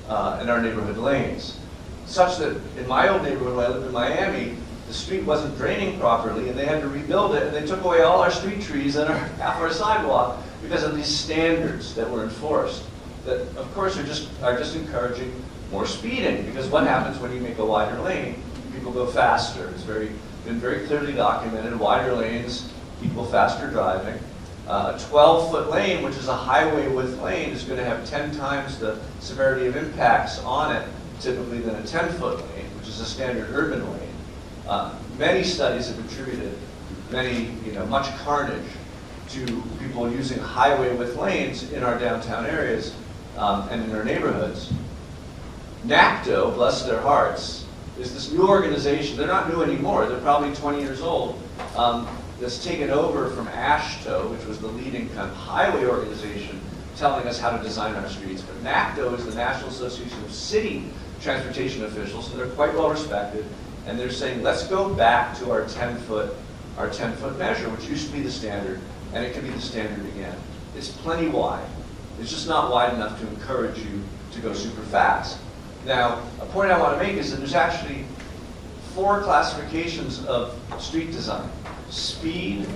and our neighborhood lanes, such that in my old neighborhood when I lived in Miami, the street wasn't draining properly, and they had to rebuild it, and they took away all our street trees and half our sidewalk because of these standards that were enforced, that of course are just encouraging more speeding, because what happens when you make a wider lane? People go faster. It's been very clearly documented. Wider lanes equal faster driving. A 12-foot lane, which is a highway width lane, is going to have 10 times the severity of impacts on it, typically, than a 10-foot lane, which is a standard urban lane. Many studies have attributed much carnage to people using highway width lanes in our downtown areas and in our neighborhoods. NACTO, bless their hearts, is this new organization. They're not new anymore. They're probably 20 years old. That's taken over from AASHTO, which was the leading kind of highway organization telling us how to design our streets. But NACTO is the National Association of City Transportation Officials, and they're quite well respected. And they're saying, let's go back to our 10-foot measure, which used to be the standard, and it can be the standard again. It's plenty wide. It's just not wide enough to encourage you to go super fast. Now, a point I want to make is that there's actually 4 classifications of street design: speed,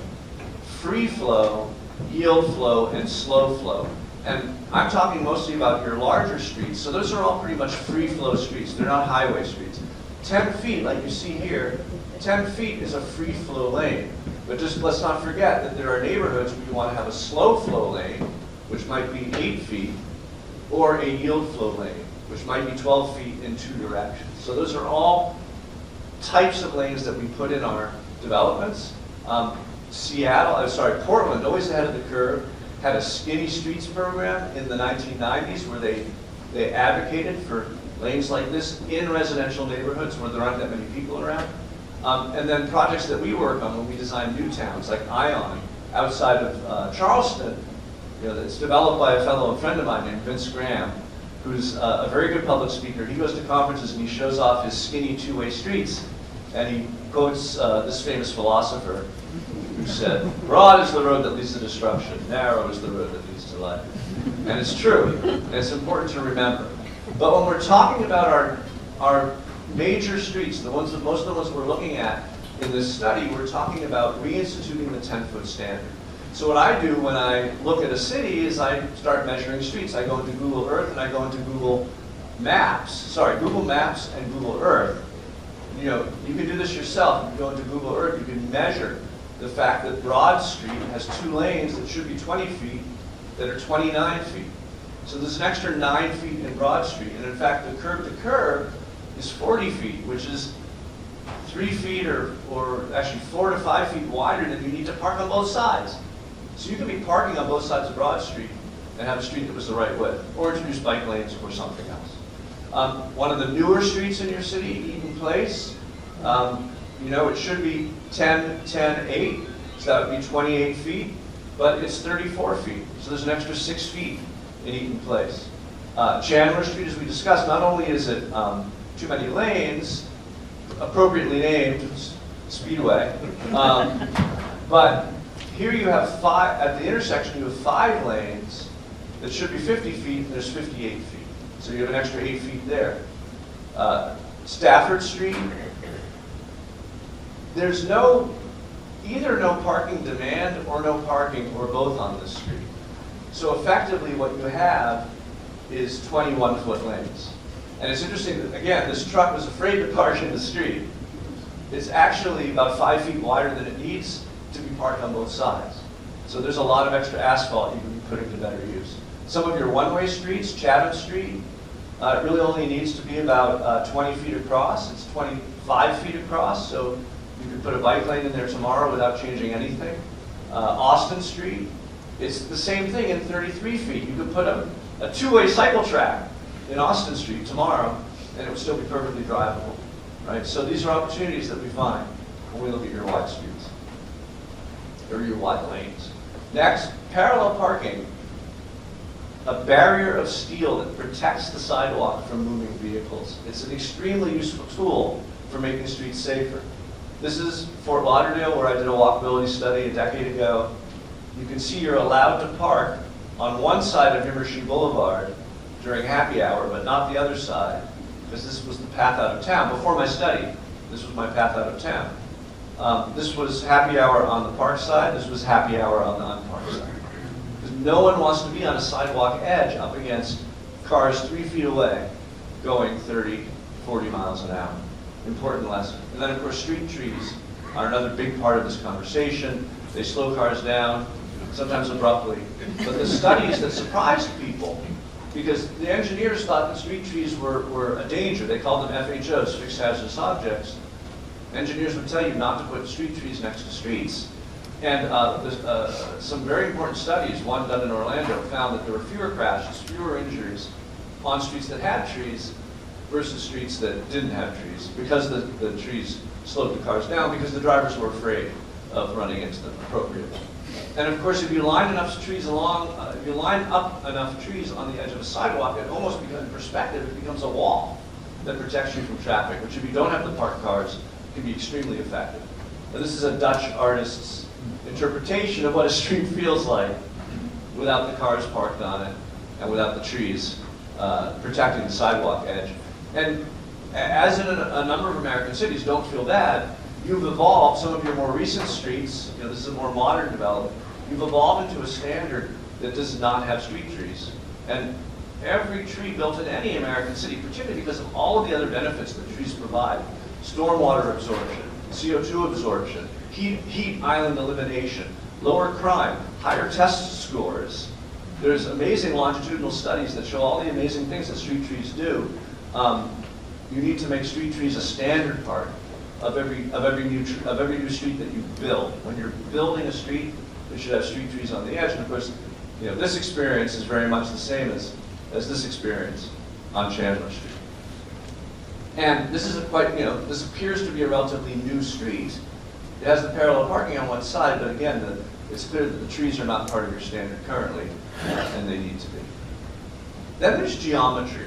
free flow, yield flow, and slow flow. And I'm talking mostly about your larger streets. So those are all pretty much free flow streets. They're not highway streets. 10 feet, like you see here, 10 feet is a free flow lane. But just let's not forget that there are neighborhoods where you want to have a slow flow lane, which might be 8 feet, or a yield flow lane, which might be 12 feet in 2 directions. So those are all types of lanes that we put in our developments. Portland, always ahead of the curve, had a skinny streets program in the 1990s where they advocated for lanes like this in residential neighborhoods where there aren't that many people around. And then projects that we work on when we design new towns, like Ion, outside of Charleston, it's developed by a fellow and friend of mine named Vince Graham, who's a very good public speaker. He goes to conferences and he shows off his skinny 2-way streets. And he quotes this famous philosopher who said, broad is the road that leads to destruction, narrow is the road that leads to life. And it's true, and it's important to remember. But when we're talking about our major streets, most of the ones we're looking at in this study, we're talking about reinstituting the 10-foot standard. So what I do when I look at a city is I start measuring streets. I go into Google Earth and I go into Google Maps and Google Earth. You can do this yourself. You can go into Google Earth, you can measure the fact that Broad Street has 2 lanes that should be 20 feet that are 29 feet. So there's an extra 9 feet in Broad Street. And in fact, the curb to curb is 40 feet, which is 3 feet or actually 4 to 5 feet wider than you need to park on both sides. So you can be parking on both sides of Broad Street and have a street that was the right width, or introduce bike lanes or something else. One of the newer streets in your city, Eaton Place, you know, it should be 10, 10, 8, so that would be 28 feet, but it's 34 feet, so there's an extra 6 feet in Eaton Place. Chandler Street, as we discussed, not only is it too many lanes, appropriately named Speedway, but here you have 5, at the intersection you have 5 lanes that should be 50 feet, and there's 58 feet. So you have an extra 8 feet there. Stafford Street, there's either no parking demand or no parking or both on this street. So effectively what you have is 21-foot lanes. And it's interesting that, again, this truck was afraid to park in the street. It's actually about 5 feet wider than it needs to be parked on both sides. So there's a lot of extra asphalt you can be putting to better use. Some of your one-way streets, Chatham Street, it really only needs to be about 20 feet across. It's 25 feet across, so you could put a bike lane in there tomorrow without changing anything. Austin Street, it's the same thing in 33 feet. You could put a two-way cycle track in Austin Street tomorrow, and it would still be perfectly drivable, right? So these are opportunities that we find when we look at your wide streets, or your wide lanes. Next, parallel parking. A barrier of steel that protects the sidewalk from moving vehicles. It's an extremely useful tool for making streets safer. This is Fort Lauderdale, where I did a walkability study a decade ago. You can see you're allowed to park on one side of Himmershey Boulevard during happy hour, but not the other side, because this was the path out of town. Before my study, this was my path out of town. This was happy hour on the park side, this was happy hour on the unparked side. Because no one wants to be on a sidewalk edge up against cars 3 feet away going 30, 40 miles an hour. Important lesson. And then of course street trees are another big part of this conversation. They slow cars down, sometimes abruptly. But the studies that surprised people, because the engineers thought that street trees were a danger. They called them FHOs, fixed hazardous objects. Engineers would tell you not to put street trees next to streets. And some very important studies, one done in Orlando, found that there were fewer crashes, fewer injuries on streets that had trees versus streets that didn't have trees, because the trees slowed the cars down, because the drivers were afraid of running into them appropriately. And of course, if you line enough trees if you line up enough trees on the edge of a sidewalk, it almost becomes, in perspective, it becomes a wall that protects you from traffic, which if you don't have the parked cars, can be extremely effective. Now, this is a Dutch artist's interpretation of what a street feels like without the cars parked on it and without the trees protecting the sidewalk edge. And as in a number of American cities, don't feel bad, you've evolved some of your more recent streets, you know, this is a more modern development, you've evolved into a standard that does not have street trees. And every tree built in any American city, particularly because of all of the other benefits that trees provide, stormwater absorption, CO2 absorption, heat island elimination, lower crime, higher test scores. There's amazing longitudinal studies that show all the amazing things that street trees do. You need to make street trees a standard part of every new street that you build. When you're building a street, you should have street trees on the edge. And of course, you know, this experience is very much the same as this experience on Chandler Street. And this is this appears to be a relatively new street. It has the parallel parking on one side, but again, it's clear that the trees are not part of your standard currently, and they need to be. Then there's geometry.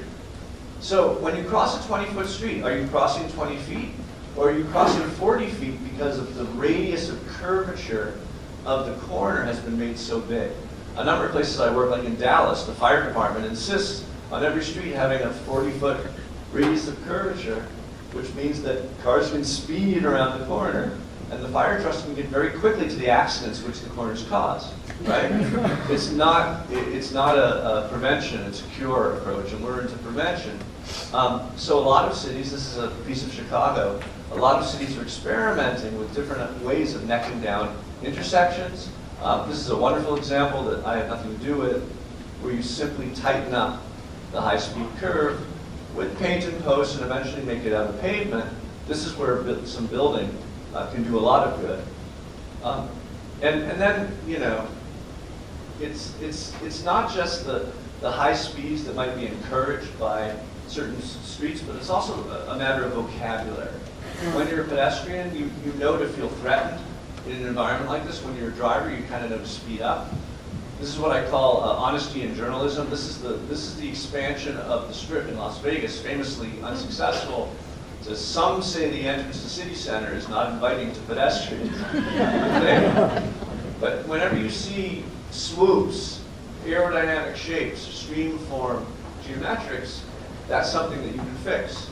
So when you cross a 20-foot street, are you crossing 20 feet? Or are you crossing 40 feet because of the radius of curvature of the corner has been made so big? A number of places I work, like in Dallas, the fire department insists on every street having a 40-foot radius of curvature, which means that cars can speed around the corner, and the fire trucks can get very quickly to the accidents which the corners cause, right? It's not a prevention, it's a cure approach, and we're into prevention. So a lot of cities, this is a piece of Chicago, a lot of cities are experimenting with different ways of necking down intersections. This is a wonderful example that I have nothing to do with, where you simply tighten up the high-speed curve with paint and posts and eventually make it out of pavement. This is where some building can do a lot of good. And then, you know, it's not just the high speeds that might be encouraged by certain streets, but it's also a matter of vocabulary. When you're a pedestrian, you know to feel threatened in an environment like this. When you're a driver, you kind of know to speed up. This is what I call honesty in journalism. This is the expansion of the Strip in Las Vegas, famously unsuccessful. So some say the entrance to City Center is not inviting to pedestrians. But whenever you see swoops, aerodynamic shapes, streamform geometrics, that's something that you can fix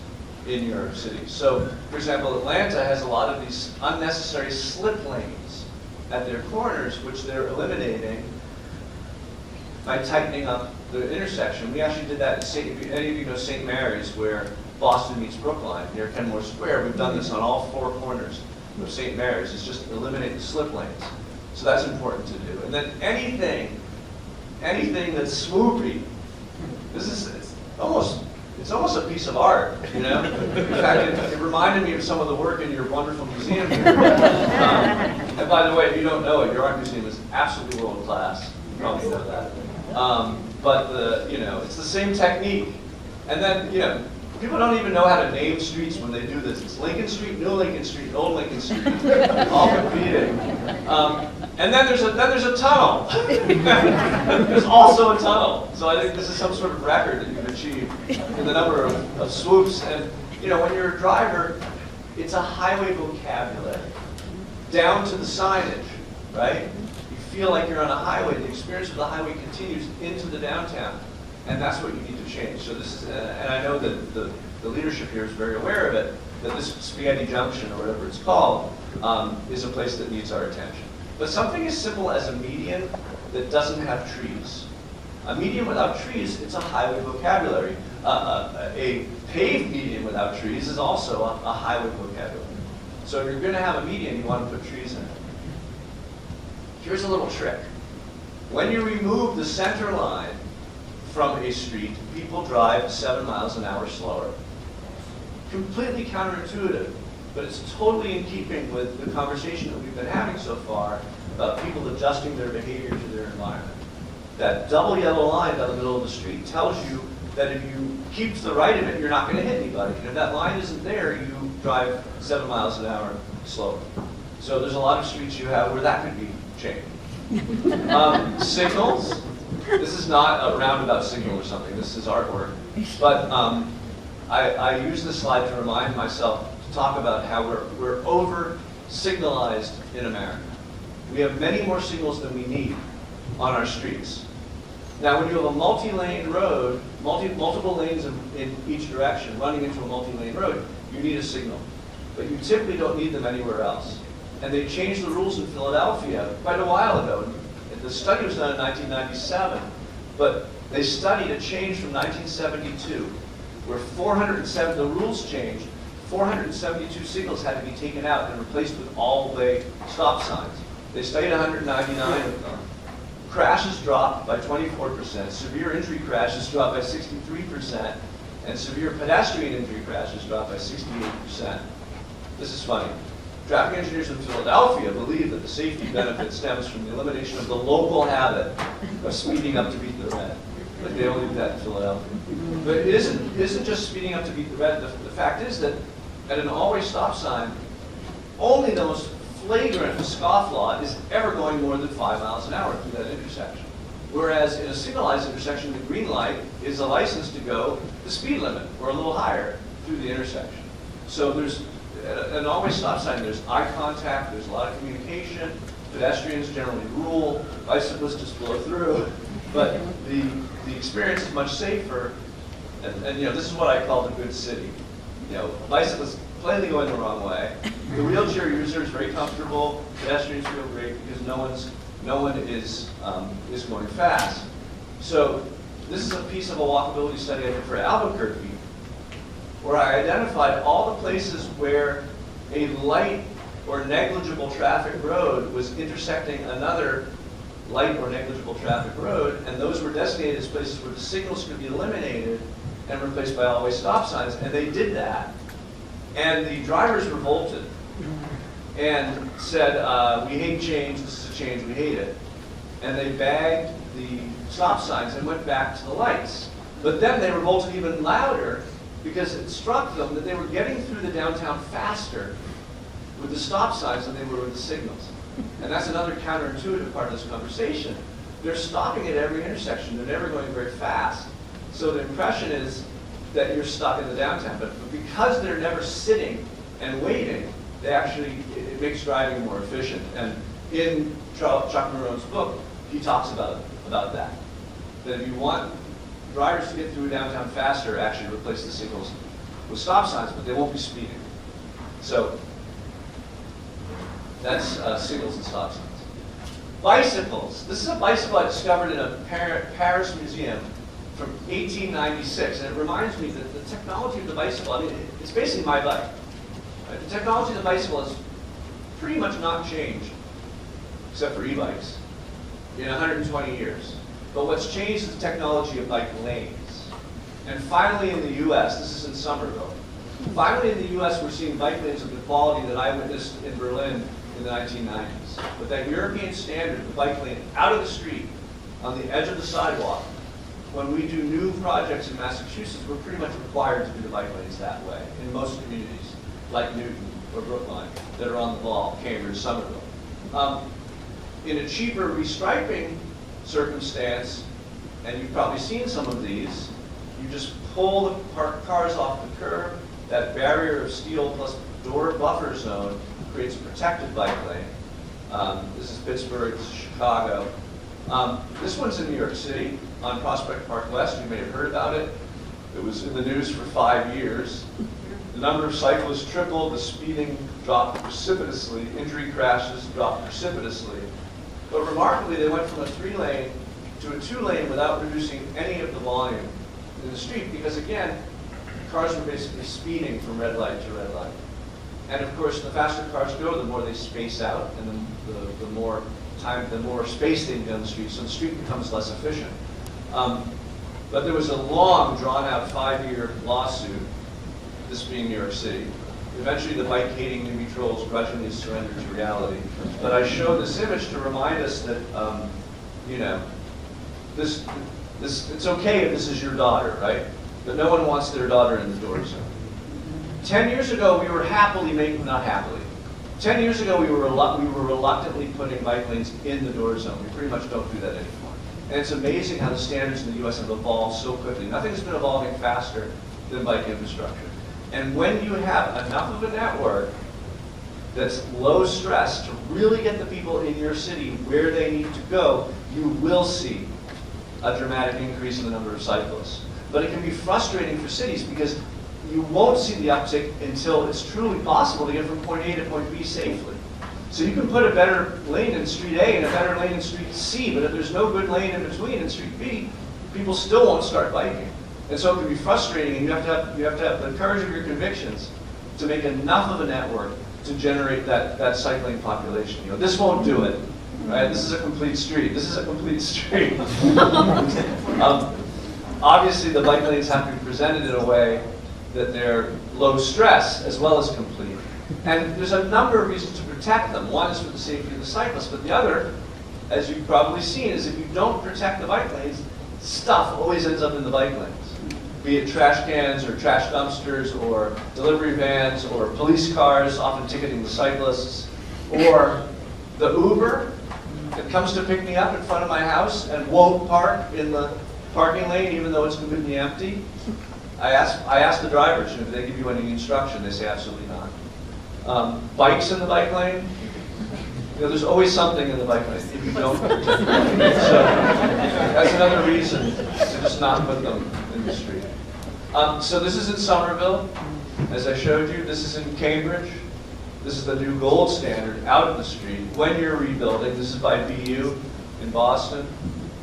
in your city. So, for example, Atlanta has a lot of these unnecessary slip lanes at their corners, which they're eliminating by tightening up the intersection. We actually did that at any of you know St. Mary's, where Boston meets Brookline, near Kenmore Square. We've done this on all 4 corners of St. Mary's. It's just eliminate the slip lanes. So that's important to do. And then anything that's swoopy, it's almost a piece of art, you know? In fact, it reminded me of some of the work in your wonderful museum here. And by the way, if you don't know it, your art museum is absolutely world class. You probably know that. But it's the same technique. And then, people don't even know how to name streets when they do this. It's Lincoln Street, New Lincoln Street, Old Lincoln Street, all competing. And then there's a tunnel. There's also a tunnel. So I think this is some sort of record that you've achieved in the number of swoops. And when you're a driver, it's a highway vocabulary, down to the signage, right? You feel like you're on a highway. The experience of the highway continues into the downtown. And that's what you need to change. So this is, and I know that the leadership here is very aware of it, that this Spaghetti Junction, or whatever it's called, is a place that needs our attention. But something as simple as a median that doesn't have trees. A median without trees, it's a highway vocabulary. A paved median without trees is also a highway vocabulary. So if you're going to have a median, you want to put trees in it. Here's a little trick. When you remove the center line from a street, people drive 7 miles an hour slower. Completely counterintuitive, but it's totally in keeping with the conversation that we've been having so far about people adjusting their behavior to their environment. That double yellow line down the middle of the street tells you that if you keep to the right of it, you're not going to hit anybody. And if that line isn't there, you drive 7 miles an hour slower. So there's a lot of streets you have where that could be changed. Signals. This is not a roundabout signal or something. This is artwork. But I use this slide to remind myself to talk about how we're over-signalized in America. We have many more signals than we need on our streets. Now, when you have a multi-lane road, multiple lanes in each direction, running into a multi-lane road, you need a signal. But you typically don't need them anywhere else. And they changed the rules in Philadelphia quite a while ago. The study was done in 1997, but they studied a change from 1972, where the rules changed. 472 signals had to be taken out and replaced with all-way stop signs. They studied 199 of them. Crashes dropped by 24%, severe injury crashes dropped by 63%, and severe pedestrian injury crashes dropped by 68%. This is funny. Traffic engineers in Philadelphia believe that the safety benefit stems from the elimination of the local habit of speeding up to beat the red. But they only do that in Philadelphia. But it isn't just speeding up to beat the red. The fact is that at an all-way stop sign, only the most flagrant scofflaw is ever going more than 5 miles an hour through that intersection. Whereas in a signalized intersection, the green light is a license to go the speed limit or a little higher through the intersection. So there's an always stop sign, there's eye contact, there's a lot of communication, pedestrians generally rule, bicyclists just blow through, but the experience is much safer, and this is what I call the good city. Bicyclists plainly going the wrong way, the wheelchair user is very comfortable, pedestrians feel great because no one is going fast. So this is a piece of a walkability study I did for Albuquerque, where I identified all the places where a light or negligible traffic road was intersecting another light or negligible traffic road, and those were designated as places where the signals could be eliminated and replaced by all-way stop signs, and they did that. And the drivers revolted and said, we hate change, this is a change, we hate it. and they bagged the stop signs and went back to the lights. But then they revolted even louder because it struck them that they were getting through the downtown faster with the stop signs than they were with the signals. And that's another counterintuitive part of this conversation. They're stopping at every intersection. They're never going very fast. So the impression is that you're stuck in the downtown. But because they're never sitting and waiting, they actually, it makes driving more efficient. And in Chuck Marone's book, he talks about that. That if you want drivers to get through downtown faster, actually replace the signals with stop signs, but they won't be speeding. So that's signals and stop signs. Bicycles. This is a bicycle I discovered in a Paris museum from 1896, and it reminds me that the technology of the bicycle, I mean, it's basically my bike. Right? The technology of the bicycle has pretty much not changed, except for e-bikes, in 120 years. But what's changed is the technology of bike lanes. And finally in the US, this is in Somerville, finally in the US we're seeing bike lanes of the quality that I witnessed in Berlin in the 1990s. With that European standard, the bike lane out of the street, on the edge of the sidewalk, when we do new projects in Massachusetts, we're pretty much required to do the bike lanes that way in most communities, like Newton or Brookline, that are on the ball, Cambridge, Somerville. In a cheaper restriping circumstance, and you've probably seen some of these, you just pull the cars off the curb, that barrier of steel plus door buffer zone creates a protected bike lane. This is Pittsburgh, this is Chicago. This one's in New York City on Prospect Park West. You may have heard about it. It was in the news for 5 years. The number of cyclists tripled, the speeding dropped precipitously, injury crashes dropped precipitously. But remarkably, they went from a 3-lane to a 2-lane without reducing any of the volume in the street because, again, cars were basically speeding from red light to red light. And of course, the faster cars go, the more they space out, and the more space they get on the street, so the street becomes less efficient. But there was a long, drawn-out 5-year lawsuit, this being New York City. Eventually, the bike-hating Nimby trolls grudgingly surrendered to reality. But I show this image to remind us that, you know, it's okay if this is your daughter, right? But no one wants their daughter in the door zone. 10 years ago, we were not happily. 10 years ago, we were reluctantly putting bike lanes in the door zone. We pretty much don't do that anymore. And it's amazing how the standards in the US have evolved so quickly. Nothing's been evolving faster than bike infrastructure. And when you have enough of a network that's low stress to really get the people in your city where they need to go, you will see a dramatic increase in the number of cyclists. But it can be frustrating for cities because you won't see the uptick until it's truly possible to get from point A to point B safely. So you can put a better lane in Street A and a better lane in Street C, but if there's no good lane in between in Street B, people still won't start biking. And so it can be frustrating, and you have to have the courage of your convictions to make enough of a network to generate that cycling population. You know, this won't do it, right? This is a complete street. This is a complete street. Obviously, the bike lanes have to be presented in a way that they're low stress as well as complete. And there's a number of reasons to protect them. One is for the safety of the cyclists, but the other, as you've probably seen, is if you don't protect the bike lanes, stuff always ends up in the bike lanes. Be it trash cans or trash dumpsters or delivery vans or police cars, often ticketing the cyclists, or the Uber that comes to pick me up in front of my house and won't park in the parking lane even though it's completely empty. I ask the drivers, if they give you any instruction, they say absolutely not. Bikes in the bike lane, you know, there's always something in the bike lane if you don't protect the bike lane. So that's another reason to just not put them in the street. So this is in Somerville, as I showed you. This is in Cambridge. This is the new gold standard out of the street. When you're rebuilding, this is by BU in Boston.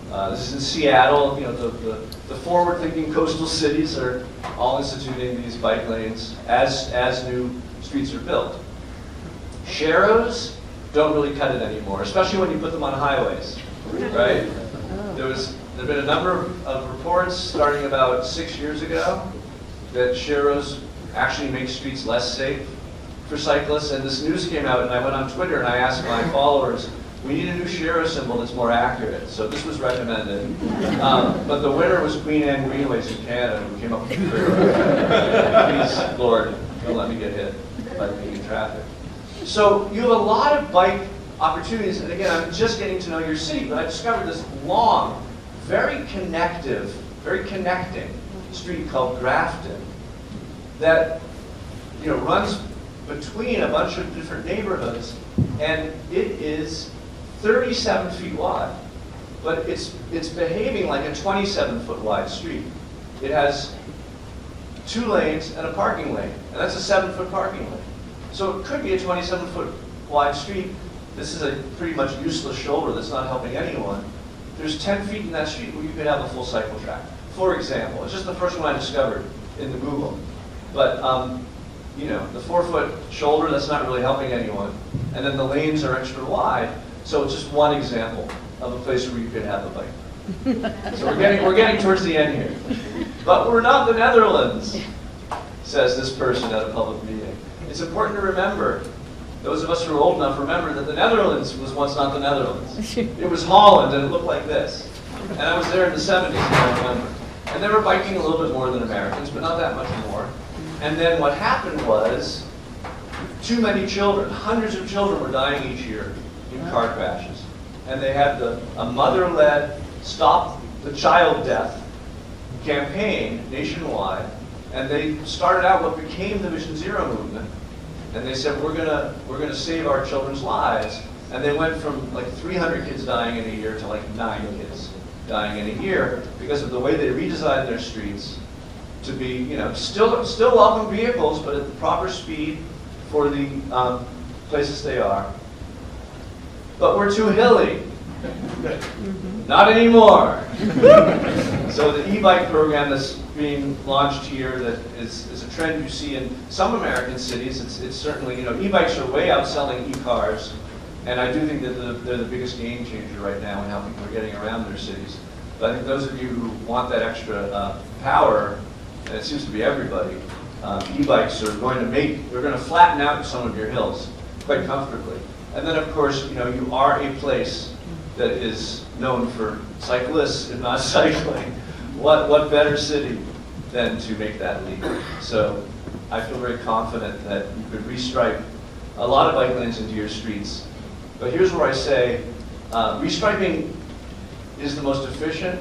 This is in Seattle. You know, the forward-thinking coastal cities are all instituting these bike lanes as new streets are built. Sharrows don't really cut it anymore, especially when you put them on highways, right? There have been a number of reports starting about 6 years ago that sharrows actually make streets less safe for cyclists. And this news came out, and I went on Twitter and I asked my followers, We need a new share symbol that's more accurate, so this was recommended. But the winner was Queen Anne Greenways in Canada, and we came up with a clear. Please, Lord, don't let me get hit by being in traffic. So you have a lot of bike opportunities, and again, I'm just getting to know your city, but I discovered this long, very connecting street called Grafton that runs between a bunch of different neighborhoods, and it is 37 feet wide, but it's behaving like a 27-foot wide street. It has 2 lanes and a parking lane, and that's a 7-foot parking lane. So it could be a 27-foot wide street. This is a pretty much useless shoulder that's not helping anyone. There's 10 feet in that street where you could have a full cycle track. For example, it's just the first one I discovered in the Google. But the 4-foot shoulder, that's not really helping anyone. And then the lanes are extra wide. So it's just one example of a place where you could have a bike. So we're getting towards the end here. But we're not the Netherlands, says this person at a public meeting. It's important to remember, those of us who are old enough remember that the Netherlands was once not the Netherlands. It was Holland, and it looked like this. And I was there in the 70s, and I remember. And they were biking a little bit more than Americans, but not that much more. And then what happened was, too many children, hundreds of children were dying each year in car crashes. And they had a mother-led Stop the Child Death campaign nationwide. And they started out what became the Vision Zero movement. And they said, we're gonna save our children's lives. And they went from like 300 kids dying in a year to like 9 kids dying in a year because of the way they redesigned their streets to be, still welcome vehicles, but at the proper speed for the places they are. But we're too hilly. Not anymore. So the e-bike program that's being launched here that is a trend you see in some American cities. It's certainly, e-bikes are way outselling e-cars. And I do think that they're the biggest game changer right now in how people are getting around their cities. But I think those of you who want that extra power, and it seems to be everybody, e-bikes are they're going to flatten out some of your hills quite comfortably. And then of course, you are a place that is known for cyclists and not cycling. What better city than to make that leap? So I feel very confident that you could restripe a lot of bike lanes into your streets. But here's where I say, restriping is the most efficient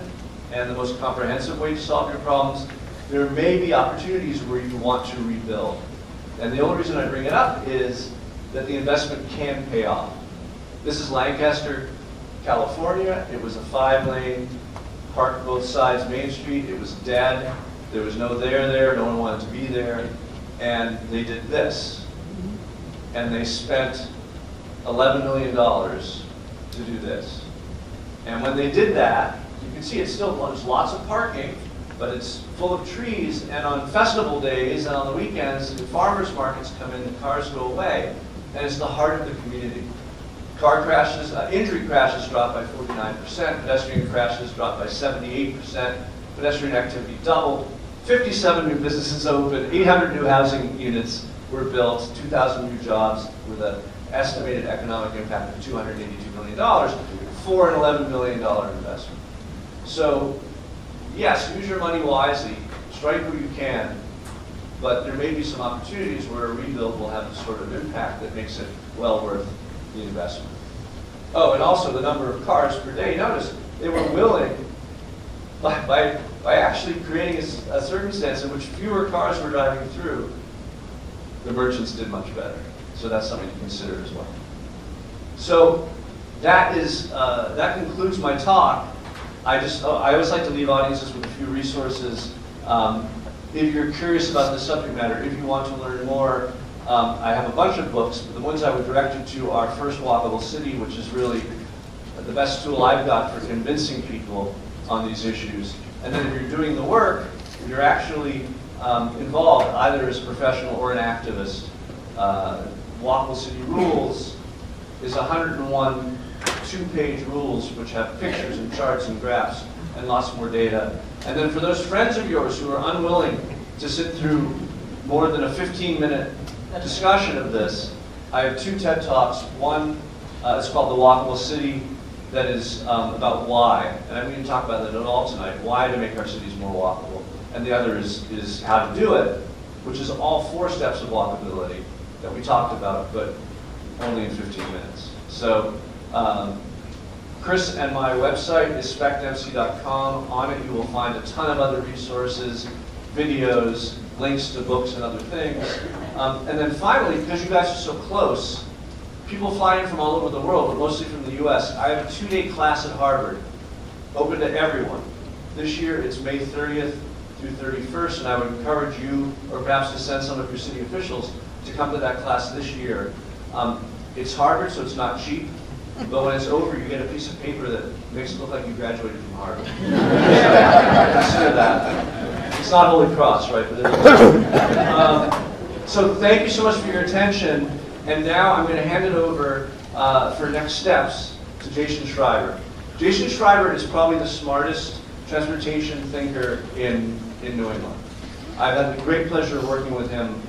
and the most comprehensive way to solve your problems. There may be opportunities where you want to rebuild. And the only reason I bring it up is that the investment can pay off. This is Lancaster, California. It was a 5-lane, parked both sides Main Street. It was dead. There was no there. No one wanted to be there. And they did this. And they spent $11 million to do this. And when they did that, you can see there's lots of parking, but it's full of trees, and on festival days and on the weekends, the farmers markets come in, the cars go away, and it's the heart of the community. Car crashes, injury crashes dropped by 49%, pedestrian crashes dropped by 78%, pedestrian activity doubled, 57 new businesses opened, 800 new housing units were built, 2,000 new jobs with an estimated economic impact of $282 million for an $11 million investment. So, yes, use your money wisely, strike where you can, but there may be some opportunities where a rebuild will have the sort of impact that makes it well worth the investment. Oh, and also the number of cars per day. Notice they were willing, by actually creating a circumstance in which fewer cars were driving through, the merchants did much better. So that's something to consider as well. So that concludes my talk. I always like to leave audiences with a few resources. If you're curious about the subject matter, if you want to learn more, I have a bunch of books. But the ones I would direct you to are First Walkable City, which is really the best tool I've got for convincing people on these issues. And then if you're doing the work, if you're actually involved either as a professional or an activist, Walkable City Rules is 101 2-page rules which have pictures and charts and graphs and lots more data. And then for those friends of yours who are unwilling to sit through more than a 15-minute discussion of this, I have 2 TED Talks, one It's called The Walkable City, that is about why, and I'm going to talk about that at all tonight, why to make our cities more walkable. And the other is how to do it, which is all 4 steps of walkability that we talked about, but only in 15 minutes. So Chris and my website is specdempsey.com. On it you will find a ton of other resources, videos, links to books and other things. And then finally, because you guys are so close, people fly in from all over the world, but mostly from the US. I have a 2-day class at Harvard, open to everyone. This year it's May 30th through 31st, and I would encourage you, or perhaps to send some of your city officials, to come to that class this year. It's Harvard, so it's not cheap, but when it's over, you get a piece of paper that makes it look like you graduated from Harvard. Consider that. It's not Holy Cross, right? But it is. So thank you so much for your attention, and now I'm going to hand it over for next steps to Jason Schreiber. Jason Schreiber is probably the smartest transportation thinker in New England. I've had the great pleasure of working with him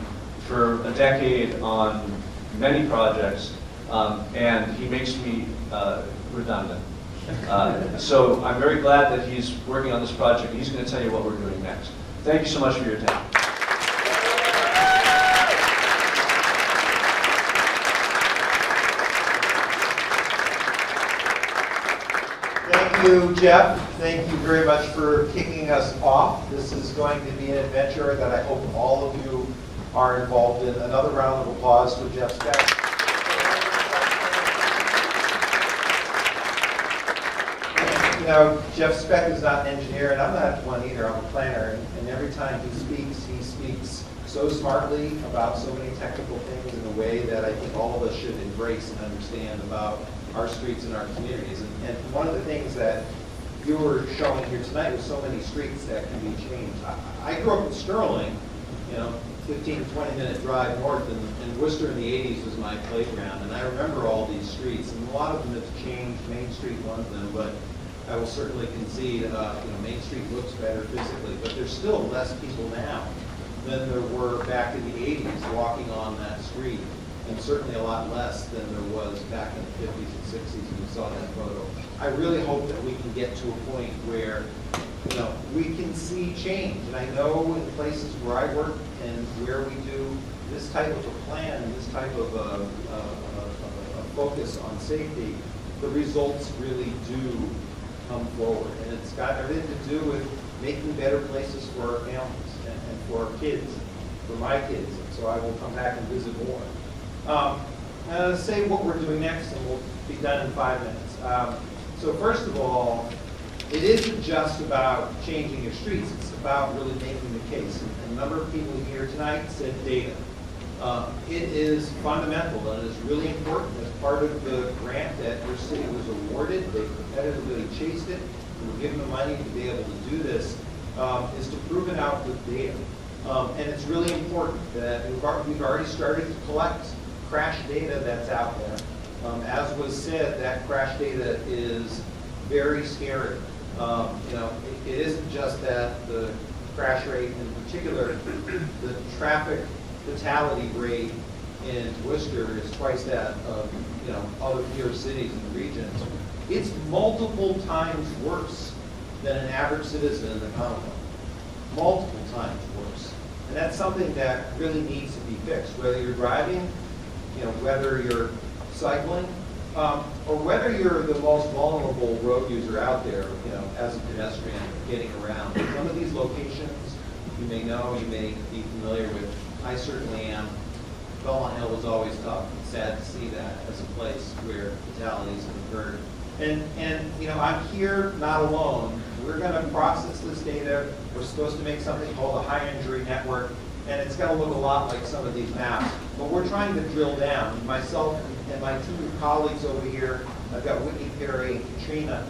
for a decade on many projects, and he makes me redundant. So I'm very glad that he's working on this project. He's going to tell you what we're doing next. Thank you so much for your attention. Thank you, Jeff. Thank you very much for kicking us off. This is going to be an adventure that I hope all of you are involved in. Another round of applause for Jeff Speck. You know, Jeff Speck is not an engineer, and I'm not one either. I'm a planner, and every time he speaks so smartly about so many technical things in a way that I think all of us should embrace and understand about our streets and our communities. And one of the things that you were showing here tonight was so many streets that can be changed. I grew up in Sterling, 15 to 20 minute drive north, and Worcester in the 80s was my playground, and I remember all these streets, and a lot of them have changed. Main Street, one of them, but I will certainly concede, Main Street looks better physically, but there's still less people now than there were back in the 80s walking on that street, and certainly a lot less than there was back in the 50s and 60s when we saw that photo. I really hope that we can get to a point where, we can see change. And I know in places where I work and where we do this type of a plan and this type of a focus on safety, the results really do come forward. And it's got everything to do with making better places for our families and for our kids, for my kids. And so I will come back and visit more. Say what we're doing next, and we'll be done in 5 minutes. So first of all, it isn't just about changing your streets. It's about really making the case. And a number of people here tonight said data. It is fundamental, and it is really important. As part of the grant that your city was awarded, they competitively chased it. We were given the money to be able to do this, is to prove it out with data. And it's really important that we've already started to collect crash data that's out there. As was said, that crash data is very scary. It isn't just that the crash rate, in particular, the traffic fatality rate in Worcester is twice that of other peer cities in the region. It's multiple times worse than an average citizen in the Commonwealth. Multiple times worse. And that's something that really needs to be fixed. Whether you're driving, whether you're cycling, or whether you're the most vulnerable road user out there, as a pedestrian getting around. Some of these locations you may know, you may be familiar with. I certainly am. Belmont Hill was always tough. It's sad to see that as a place where fatalities have occurred. And I'm here not alone. We're going to process this data. We're supposed to make something called a high injury network, and it's going to look a lot like some of these maps. But we're trying to drill down. Myself and my two colleagues over here, I've got Whitney, Perry, and Katrina.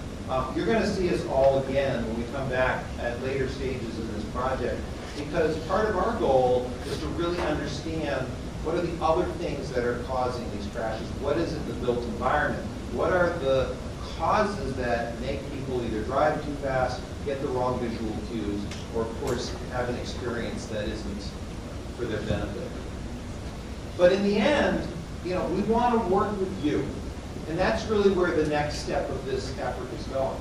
You're going to see us all again when we come back at later stages in this project, because part of our goal is to really understand what are the other things that are causing these crashes. What is in the built environment? What are the causes that make people either drive too fast, get the wrong visual cues, or of course have an experience that isn't for their benefit. But in the end, we want to work with you. And that's really where the next step of this effort is going.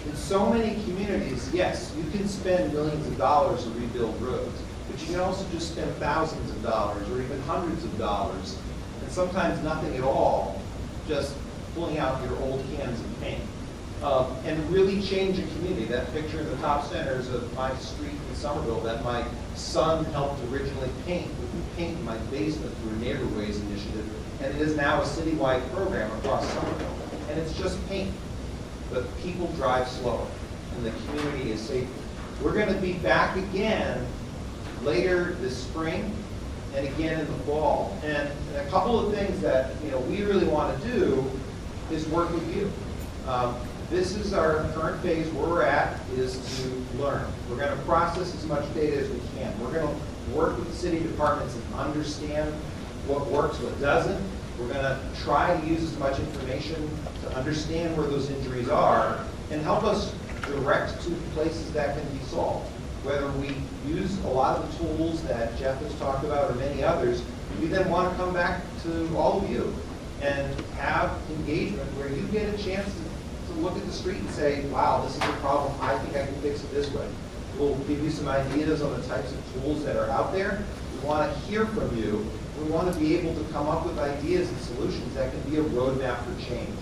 In so many communities, yes, you can spend millions of dollars to rebuild roads, but you can also just spend thousands of dollars or even hundreds of dollars, and sometimes nothing at all, just pulling out your old cans of paint. And really change a community. That picture in the top center is of my street in Somerville that my son helped originally paint. We paint in my basement through a Neighborways initiative, and it is now a citywide program across Somerville. And it's just paint, but people drive slower, and the community is safer. We're going to be back again later this spring and again in the fall. And a couple of things that we really want to do is work with you. This is our current phase. Where we're at is to learn. We're going to process as much data as we can. We're going to work with the city departments and understand what works, what doesn't. We're going to try to use as much information to understand where those injuries are and help us direct to places that can be solved. Whether we use a lot of the tools that Jeff has talked about or many others, we then want to come back to all of you and have engagement where you get a chance to look at the street and say, wow, this is a problem, I think I can fix it this way. We'll give you some ideas on the types of tools that are out there. We want to hear from you. We want to be able to come up with ideas and solutions that can be a roadmap for change.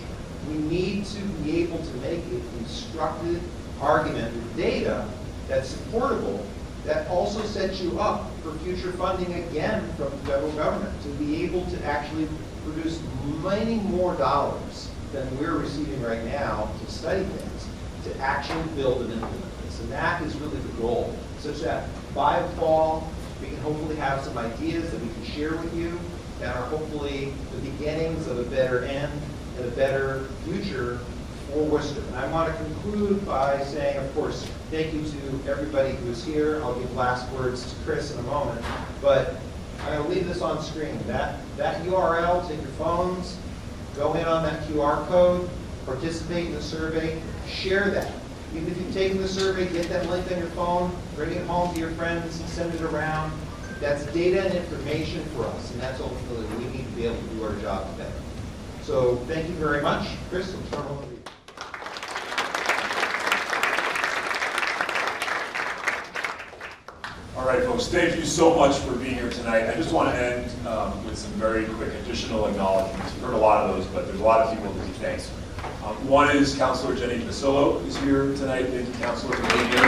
We need to be able to make a constructed argument with data that's supportable, that also sets you up for future funding again from the federal government to be able to actually produce many more dollars than we're receiving right now to study things, to actually build and implement this. And that is really the goal, such that by the fall, we can hopefully have some ideas that we can share with you that are hopefully the beginnings of a better end and a better future for Worcester. And I want to conclude by saying, of course, thank you to everybody who's here. I'll give last words to Chris in a moment, but I'm going to leave this on screen. That URL, take your phones, go in on that QR code, participate in the survey, share that. Even if you've taken the survey, get that link on your phone, bring it home to your friends, send it around. That's data and information for us, and that's ultimately what we need to be able to do our job better. So thank you very much. Chris, I'll turn it over to you. All right, folks, thank you so much for being here tonight. I just want to end with some very quick additional acknowledgments. You've heard a lot of those, but there's a lot of people to be thanked. One is Councilor Jenny Pasillo is here tonight. Thank you, Councilor, for being here.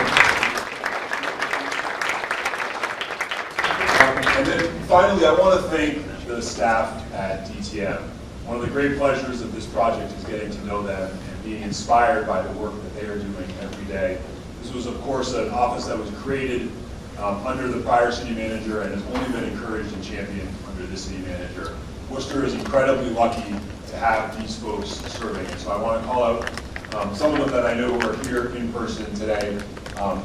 And then finally, I want to thank the staff at DTM. One of the great pleasures of this project is getting to know them and being inspired by the work that they are doing every day. This was, of course, an office that was created under the prior city manager and has only been encouraged and championed under this city manager. Worcester is incredibly lucky to have these folks serving. And so I want to call out some of them that I know are here in person today.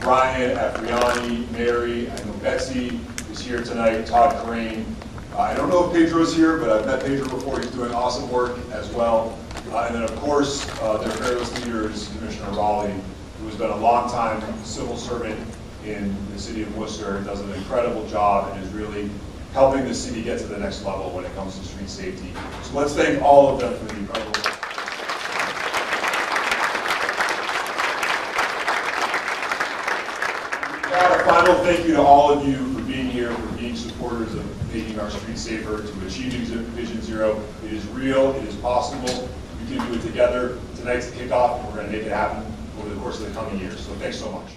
Brian, Afriani, Mary, I know Betsy is here tonight, Todd Crane. I don't know if Pedro's here, but I've met Pedro before. He's doing awesome work as well. And then, of course, their fearless leader is Commissioner Raleigh, who has been a long-time civil servant in the city of Worcester and does an incredible job and is really helping the city get to the next level when it comes to street safety. So let's thank all of them for the incredible work. A final thank you to all of you for being here, for being supporters of making our streets safer, to achieving Vision Zero. It is real, it is possible. We can do it together. Tonight's the kickoff, and we're going to make it happen over the course of the coming years. So thanks so much.